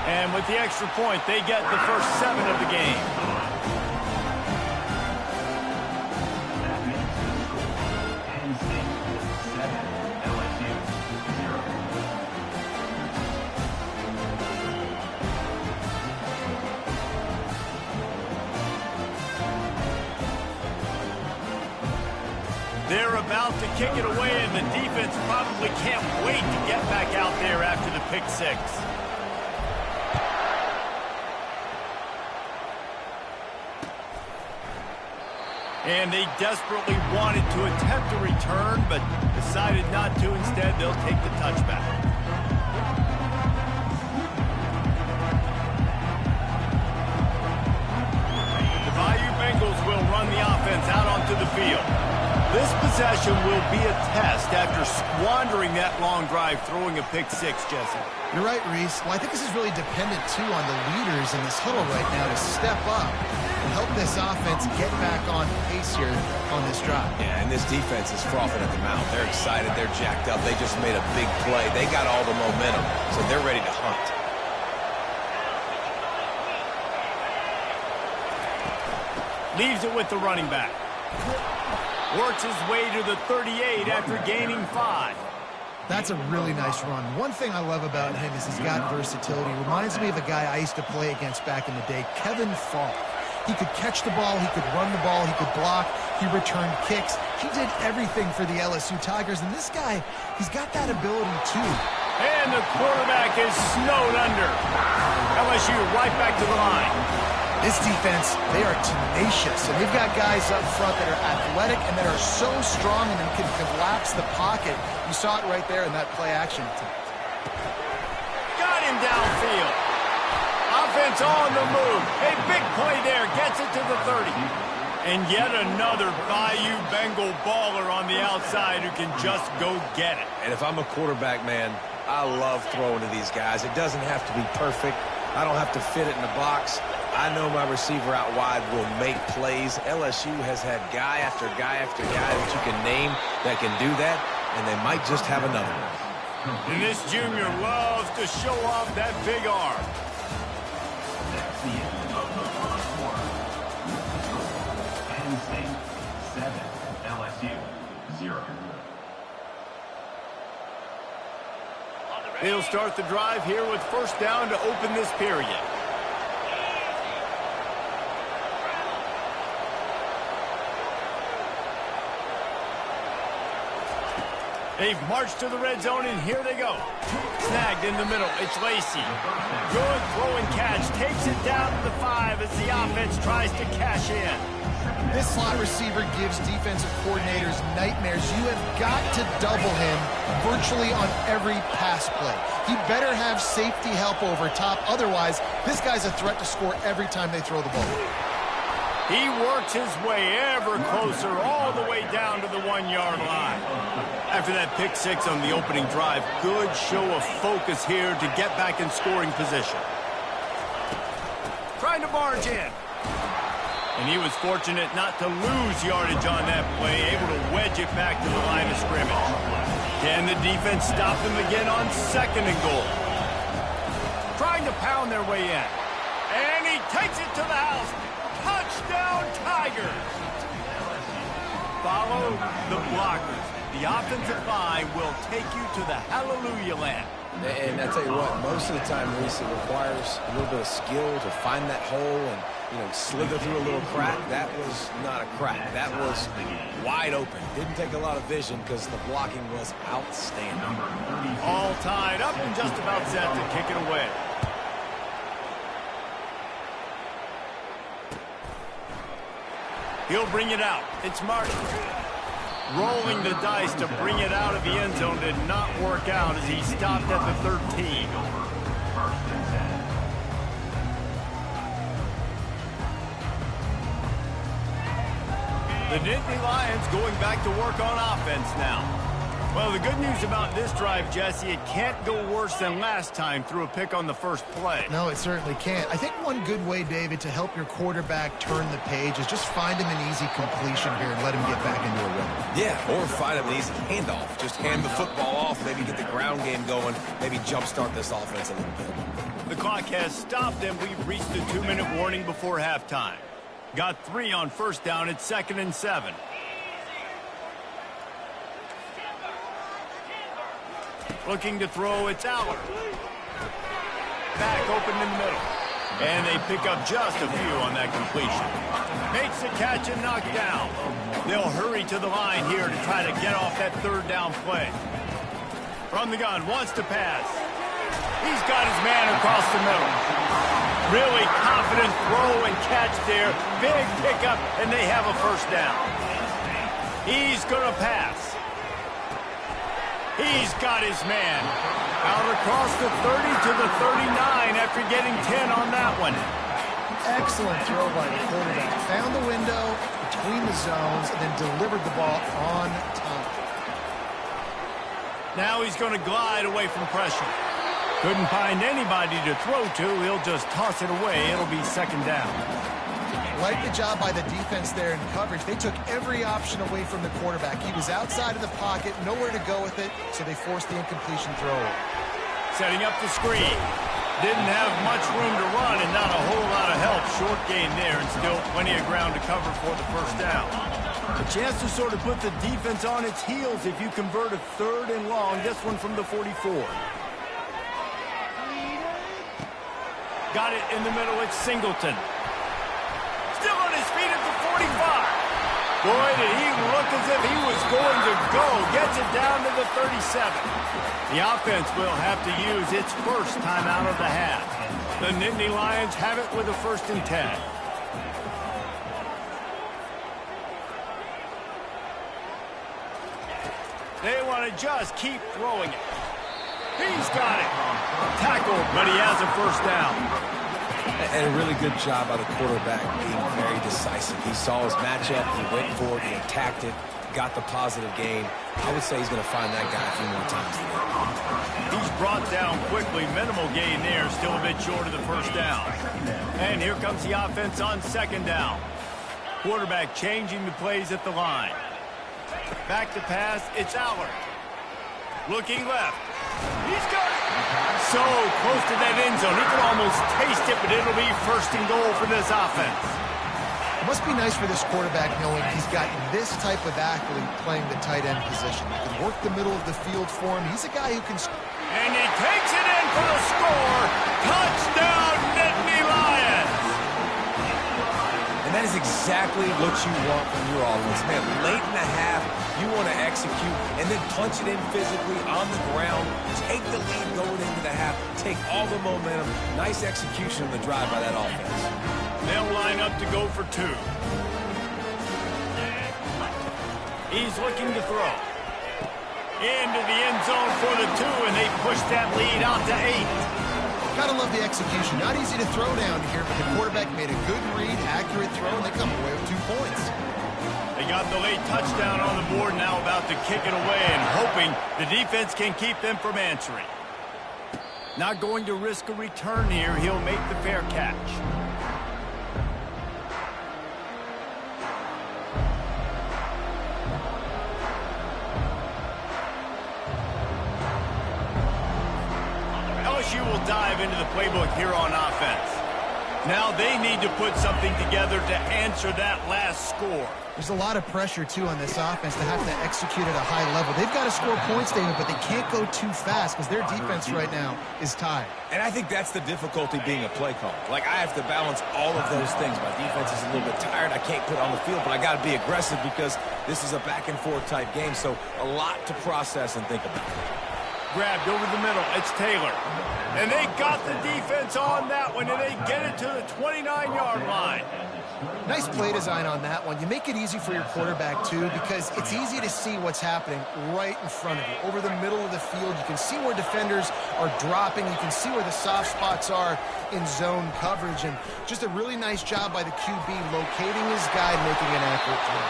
And with the extra point, they get the first 7 of the game. Penn State 7, LSU 0. They're about to kick it away, and the defense probably can't wait to get back out there after the pick six. And they desperately wanted to attempt a return, but decided not to. Instead, they'll take the touchback. The Bayou Bengals will run the offense out onto the field. This possession will be a test after squandering that long drive, throwing a pick six, Jesse. You're right, Reese. Well, I think this is really dependent, too, on the leaders in this huddle right now to step up and help this offense get back on pace here on this drive. Yeah, and this defense is frothing at the mouth. They're excited. They're jacked up. They just made a big play. They got all the momentum, so they're ready to hunt. Leaves it with the running back. Works his way to the 38 after gaining 5. That's a really nice run. One thing I love about him is he's got versatility. Reminds me of a guy I used to play against back in the day, Kevin Falk. He could catch the ball, he could run the ball, he could block, he returned kicks. He did everything for the LSU Tigers, and this guy, he's got that ability too. And the quarterback is snowed under. LSU right back to the line. This defense, they are tenacious, and they've got guys up front that are athletic and that are so strong and can collapse the pocket. You saw it right there in that play action attempt. Got him downfield. Offense on the move. A big play there. Gets it to the 30. And yet another Bayou Bengal baller on the outside who can just go get it. And if I'm a quarterback, man, I love throwing to these guys. It doesn't have to be perfect. I don't have to fit it in the box. I know my receiver out wide will make plays. LSU has had guy after guy after guy that you can name that can do that, and they might just have another one. And this junior loves to show off that big arm. That's the end of the first quarter. Penn State 7, LSU 0. They'll start the drive here with first down to open this period. They've marched to the red zone, and here they go. Snagged in the middle. It's Lacey. Good throw and catch. Takes it down to the 5 as the offense tries to cash in. This slot receiver gives defensive coordinators nightmares. You have got to double him virtually on every pass play. He better have safety help over top. Otherwise, this guy's a threat to score every time they throw the ball. He works his way ever closer all the way down to the 1-yard line. After that pick six on the opening drive, good show of focus here to get back in scoring position. Trying to barge in. And he was fortunate not to lose yardage on that play, able to wedge it back to the line of scrimmage. Can the defense stop them again on 2nd and goal? Trying to pound their way in. And he takes it to the house. Touchdown, Tigers! Follow the blockers. The offensive line will take you to the Hallelujah Land. And I tell you what, most of the time, Reese, it requires a little bit of skill to find that hole and, slither through a little crack. That was not a crack. That was wide open. Didn't take a lot of vision because the blocking was outstanding. All tied up and just about set to kick it away. He'll bring it out. It's Martin. Rolling the dice to bring it out of the end zone did not work out as he stopped at the 13. The Nittany Lions going back to work on offense now. Well, the good news about this drive, Jesse, it can't go worse than last time through a pick on the first play. No, it certainly can't. I think one good way, David, to help your quarterback turn the page is just find him an easy completion here and let him get back into a rhythm. Yeah, or find him an easy handoff. Just hand the football off, maybe get the ground game going, maybe jumpstart this offense a little bit. The clock has stopped, and we've reached the 2-minute warning before halftime. Got 3 on first down. It's 2nd and 7. Looking to throw, it's Aller. Back open in the middle. And they pick up just a few on that completion. Makes the catch and knocked down. They'll hurry to the line here to try to get off that 3rd down play. From the gun, wants to pass. He's got his man across the middle. Really confident throw and catch there. Big pickup, and they have a first down. He's going to pass. He's got his man. Out across the 30 to the 39 after getting 10 on that one. Excellent throw by the quarterback. Found the window between the zones and then delivered the ball on time. Now he's going to glide away from pressure. Couldn't find anybody to throw to. He'll just toss it away. It'll be 2nd down. Like the job by the defense there in coverage. They took every option away from the quarterback. He was outside of the pocket, nowhere to go with it, so they forced the incompletion throw. Setting up the screen. Didn't have much room to run and not a whole lot of help. Short gain there and still plenty of ground to cover for the first down. A chance to sort of put the defense on its heels if you convert a 3rd and long. This one from the 44. Got it in the middle. It's Singleton. Still on his feet at the 45. Boy, did he look as if he was going to go. Gets it down to the 37. The offense will have to use its first time out of the half. The Nittany Lions have it with a 1st and 10. They want to just keep throwing it. He's got it. Tackled, but he has a first down. And a really good job by the quarterback being very decisive. He saw his matchup, he went for it, he attacked it, got the positive gain. I would say he's going to find that guy a few more times today. He's brought down quickly. Minimal gain there, still a bit short of the first down. And here comes the offense on 2nd down. Quarterback changing the plays at the line. Back to pass, it's Aller. Looking left. He's got it. So close to that end zone. He can almost taste it, but it'll be 1st and goal for this offense. It must be nice for this quarterback knowing he's got this type of athlete playing the tight end position. He can work the middle of the field for him. He's a guy who can... And he takes it in for the score. Touchdown, Nittany Lions. And that is exactly what you want from your offense. Man, late in the half, you want to execute and then punch it in physically on the ground, take the lead going into the half, take all the momentum. Nice execution on the drive by that offense. They'll line up to go for 2. He's looking to throw. Into the end zone for the 2, and they push that lead out to 8. Gotta love the execution. Not easy to throw down here, but the quarterback made a good read, accurate throw, and they come away with 2 points. They got the late touchdown on the board, now about to kick it away and hoping the defense can keep them from answering. Not going to risk a return here. He'll make the fair catch. LSU will dive into the playbook here on offense. Now they need to put something together to answer that last score. There's a lot of pressure, too, on this offense to have to execute at a high level. They've got to score points, David, but they can't go too fast because their defense right now is tired. And I think that's the difficulty being a play caller. Like, I have to balance all of those things. My defense is a little bit tired. I can't put on the field, but I got to be aggressive because this is a back-and-forth type game, so a lot to process and think about. Grabbed over the middle. It's Taylor. And they got the defense on that one, and they get it to the 29-yard line. Nice play design on that one. You make it easy for your quarterback, too, because it's easy to see what's happening right in front of you. Over the middle of the field, you can see where defenders are dropping. You can see where the soft spots are in zone coverage. And just a really nice job by the QB locating his guy, making an accurate throw.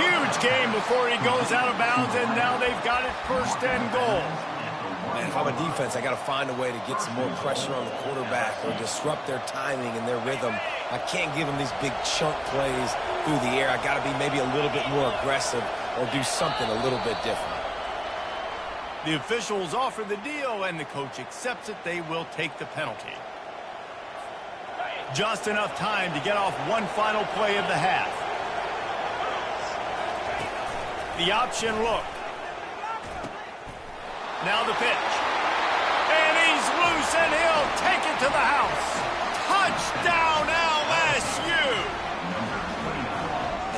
Huge game before he goes out of bounds, and now they've got it first and goal. And if I'm a defense, I got to find a way to get some more pressure on the quarterback or disrupt their timing and their rhythm. I can't give them these big chunk plays through the air. I got to be maybe a little bit more aggressive or do something a little bit different. The officials offer the deal, and the coach accepts it. They will take the penalty. Just enough time to get off one final play of the half. The option look. Now the pitch. And he's loose, and he'll take it to the house. Touchdown, LSU!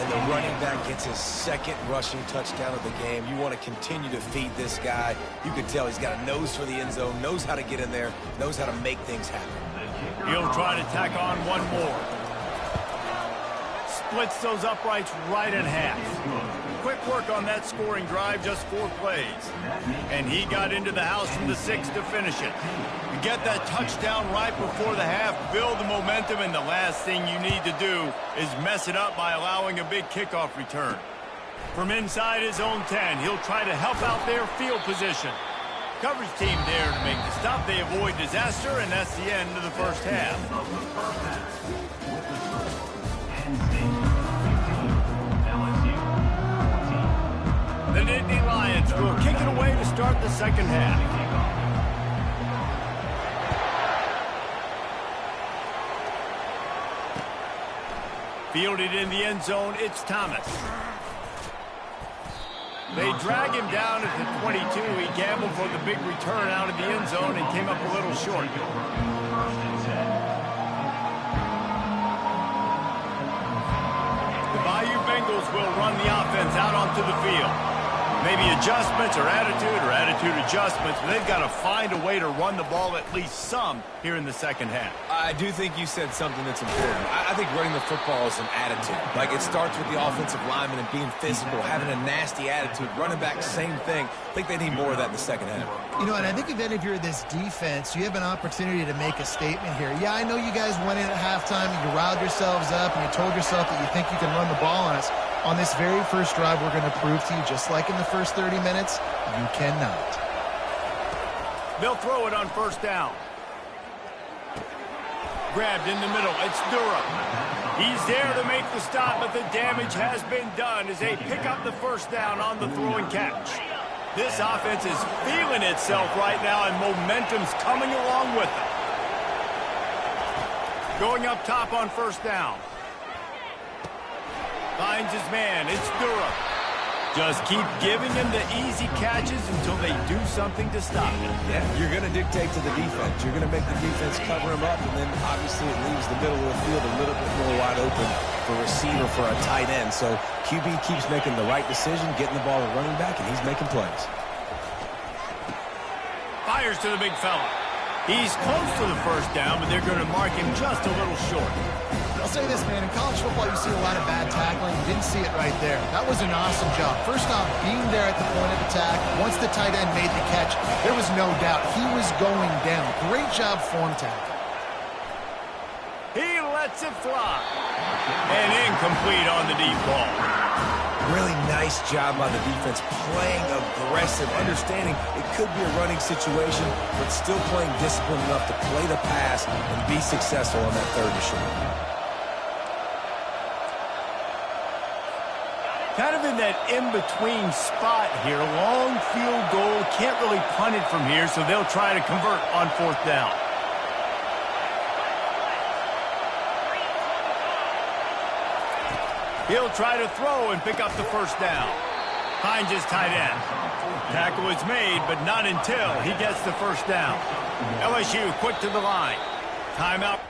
And the running back gets his second rushing touchdown of the game. You want to continue to feed this guy. You can tell he's got a nose for the end zone, knows how to get in there, knows how to make things happen. He'll try to tack on one more. Splits those uprights right in half. Quick work on that scoring drive, just 4 plays. And he got into the house from the 6 to finish it. You get that touchdown right before the half, build the momentum, and the last thing you need to do is mess it up by allowing a big kickoff return. From inside his own 10, he'll try to help out their field position. Coverage team there to make the stop. They avoid disaster, and that's the end of the first half. The Nittany Lions will kick it away to start the second half. Fielded in the end zone, it's Thomas. They drag him down at the 22. He gambled for the big return out of the end zone and came up a little short. The Bayou Bengals will run the offense out onto the field. Maybe adjustments or attitude adjustments, but they've got to find a way to run the ball at least some here in the second half. I do think you said something that's important. I think running the football is an attitude. Like, it starts with the offensive lineman and being physical, having a nasty attitude. Running back, same thing. I think they need more of that in the second half. You know, and I think if you're this defense, you have an opportunity to make a statement here. Yeah, I know you guys went in at halftime and you riled yourselves up and you told yourself that you think you can run the ball on us. On this very first drive, we're going to prove to you, just like in the first 30 minutes, you cannot. They'll throw it on first down. Grabbed in the middle. It's Durham. He's there to make the stop, but the damage has been done as they pick up the first down on the throw and catch. This offense is feeling itself right now, and momentum's coming along with it. Going up top on first down. Finds his man. It's Durham. Just keep giving him the easy catches until they do something to stop it. Yeah, you're going to dictate to the defense. You're going to make the defense cover him up, and then obviously it leaves the middle of the field a little bit more wide open for receiver, for a tight end. So QB keeps making the right decision, getting the ball to running back, and he's making plays. Fires to the big fella. He's close to the first down, but they're going to mark him just a little short. I'll say this, man. In college football, you see a lot of bad tackling. You didn't see it right there. That was an awesome job. First off, being there at the point of attack. Once the tight end made the catch, there was no doubt he was going down. Great job form tackle. He lets it fly. And incomplete on the deep ball. Really nice job by the defense, playing aggressive, understanding it could be a running situation, but still playing disciplined enough to play the pass and be successful on that third and short. Kind of in that in-between spot here. Long field goal. Can't really punt it from here, so they'll try to convert on fourth down. He'll try to throw and pick up the first down. Finds his tight end. Tackle is made, but not until he gets the first down. LSU quick to the line. Timeout.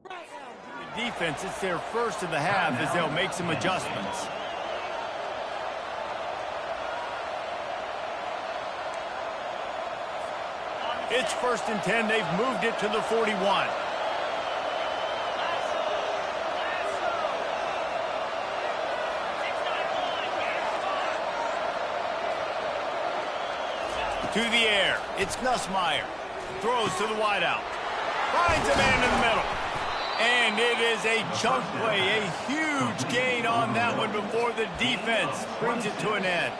The defense, it's their first of the half as they'll make some adjustments. It's 1st and 10. They've moved it to the 41. To the air. It's Nussmeier. Throws to the wideout. Finds a man in the middle. And it is a chunk play. A huge gain on that one before the defense brings it to an end.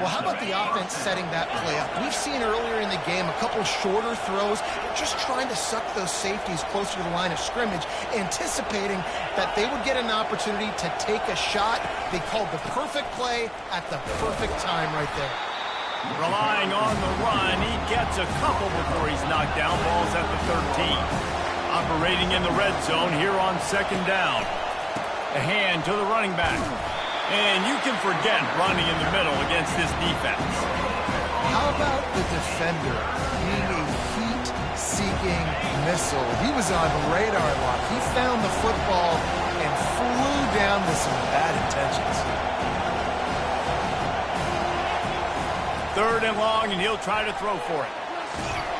Well, how about the offense setting that play up? We've seen earlier in the game a couple shorter throws. They're just trying to suck those safeties closer to the line of scrimmage, anticipating that they would get an opportunity to take a shot. They called the perfect play at the perfect time right there. Relying on the run, he gets a couple before he's knocked down. Ball's at the 13. Operating in the red zone here on 2nd down. A hand to the running back. And you can forget running in the middle against this defense. How about the defender being a heat-seeking missile? He was on radar lock. He found the football and flew down with some bad intentions. 3rd and long, and he'll try to throw for it.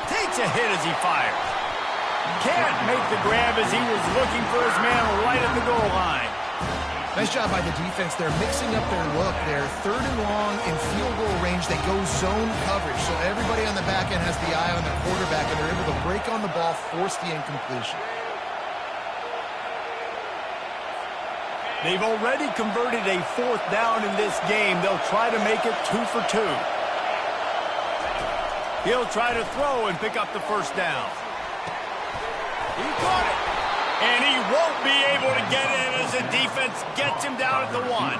Takes a hit as he fires. Can't make the grab as he was looking for his man right at the goal line. Nice job by the defense. They're mixing up their look. They're 3rd and long in field goal range. They go zone coverage. So everybody on the back end has the eye on their quarterback, and they're able to break on the ball, force the incompletion. They've already converted a 4th down in this game. They'll try to make it 2 for 2. He'll try to throw and pick up the first down. He caught it. And he won't be able to get in as the defense gets him down at the 1.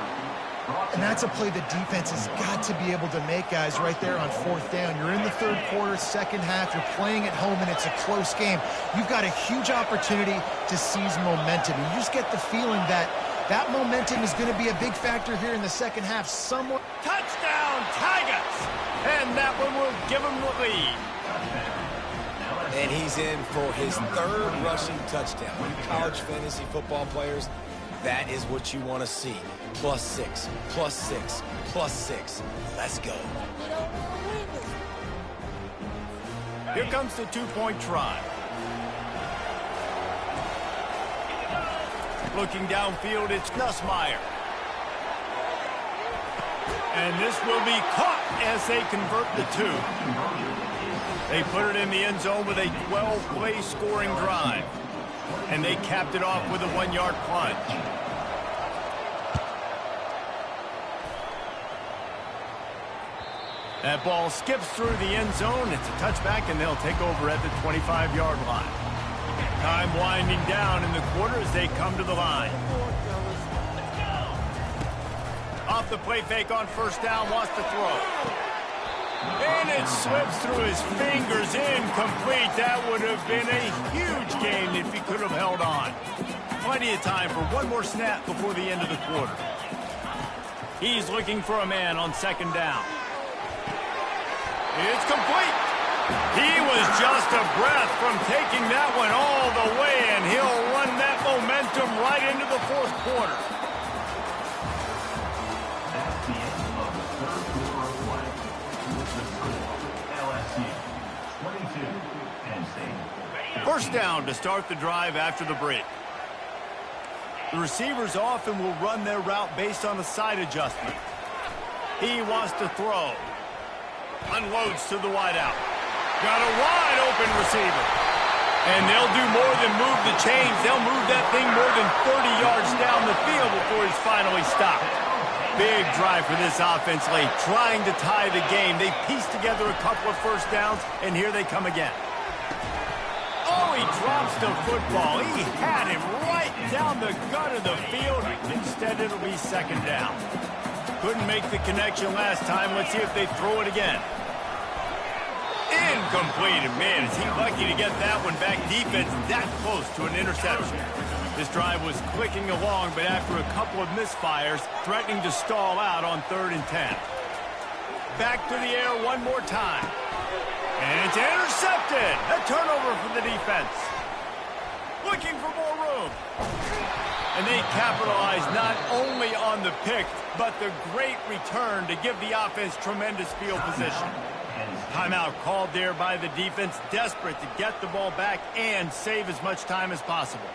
And that's a play the defense has got to be able to make, guys, right there on 4th down. You're in the 3rd quarter, 2nd half. You're playing at home, and it's a close game. You've got a huge opportunity to seize momentum. You just get the feeling that that momentum is going to be a big factor here in the 2nd half. Touchdown, Tigers! And that one will give him the lead. And he's in for his 3rd rushing touchdown. You college fantasy football players, that is what you want to see. +6, +6, +6. Let's go. Here comes the 2-point try. Looking downfield, it's Nussmeier. And this will be caught as they convert the 2. They put it in the end zone with a 12-play scoring drive. And they capped it off with a 1-yard plunge. That ball skips through the end zone. It's a touchback, and they'll take over at the 25-yard line. Time winding down in the quarter as they come to the line. Off the play fake on 1st down, wants to throw. And it slips through his fingers, incomplete. That would have been a huge gain if he could have held on. Plenty of time for one more snap before the end of the quarter. He's looking for a man on 2nd down. It's complete. He was just a breath from taking that one all the way, and he'll run that momentum right into the 4th quarter. That's the end of the 3rd quarter of play. With the score, LSU 22, Penn State. 1st down to start the drive after the break. The receivers often will run their route based on a side adjustment. He wants to throw. Unloads to the wideout. Got a wide open receiver. And they'll do more than move the chains. They'll move that thing more than 30 yards down the field before he's finally stopped. Big drive for this offense late, trying to tie the game. They pieced together a couple of 1st downs, and here they come again. Oh, he drops the football. He had him right down the gut of the field. Instead, it'll be 2nd down. Couldn't make the connection last time. Let's see if they throw it again. Incomplete. And man, is he lucky to get that one back. Defense that close to an interception. This drive was clicking along, but after a couple of misfires, threatening to stall out on 3rd and 10. Back to the air one more time. And it's intercepted. A turnover for the defense. Looking for more room. And they capitalize not only on the pick, but the great return to give the offense tremendous field position. Timeout called there by the defense, desperate to get the ball back and save as much time as possible.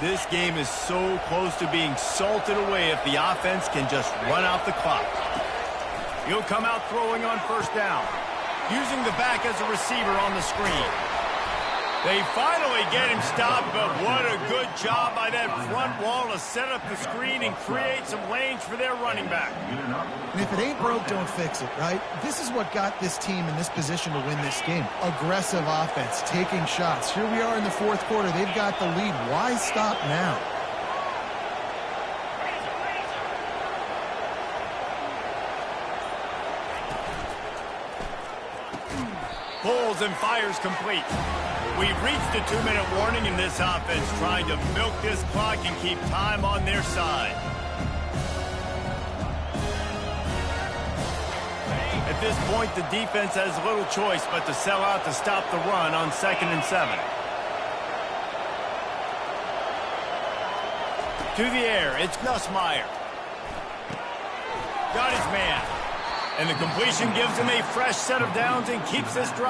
This game is so close to being salted away if the offense can just run out the clock. He'll come out throwing on 1st down, using the back as a receiver on the screen. They finally get him stopped, but what a good job by that front wall to set up the screen and create some lanes for their running back. And if it ain't broke, don't fix it, right? This is what got this team in this position to win this game. Aggressive offense, taking shots. Here we are in the 4th quarter. They've got the lead. Why stop now? Pulls and fires complete. We've reached the 2-minute warning in this offense, trying to milk this clock and keep time on their side. At this point, the defense has little choice but to sell out to stop the run on 2nd and 7. To the air, it's Nussmeier. Got his man. And the completion gives him a fresh set of downs and keeps this drive.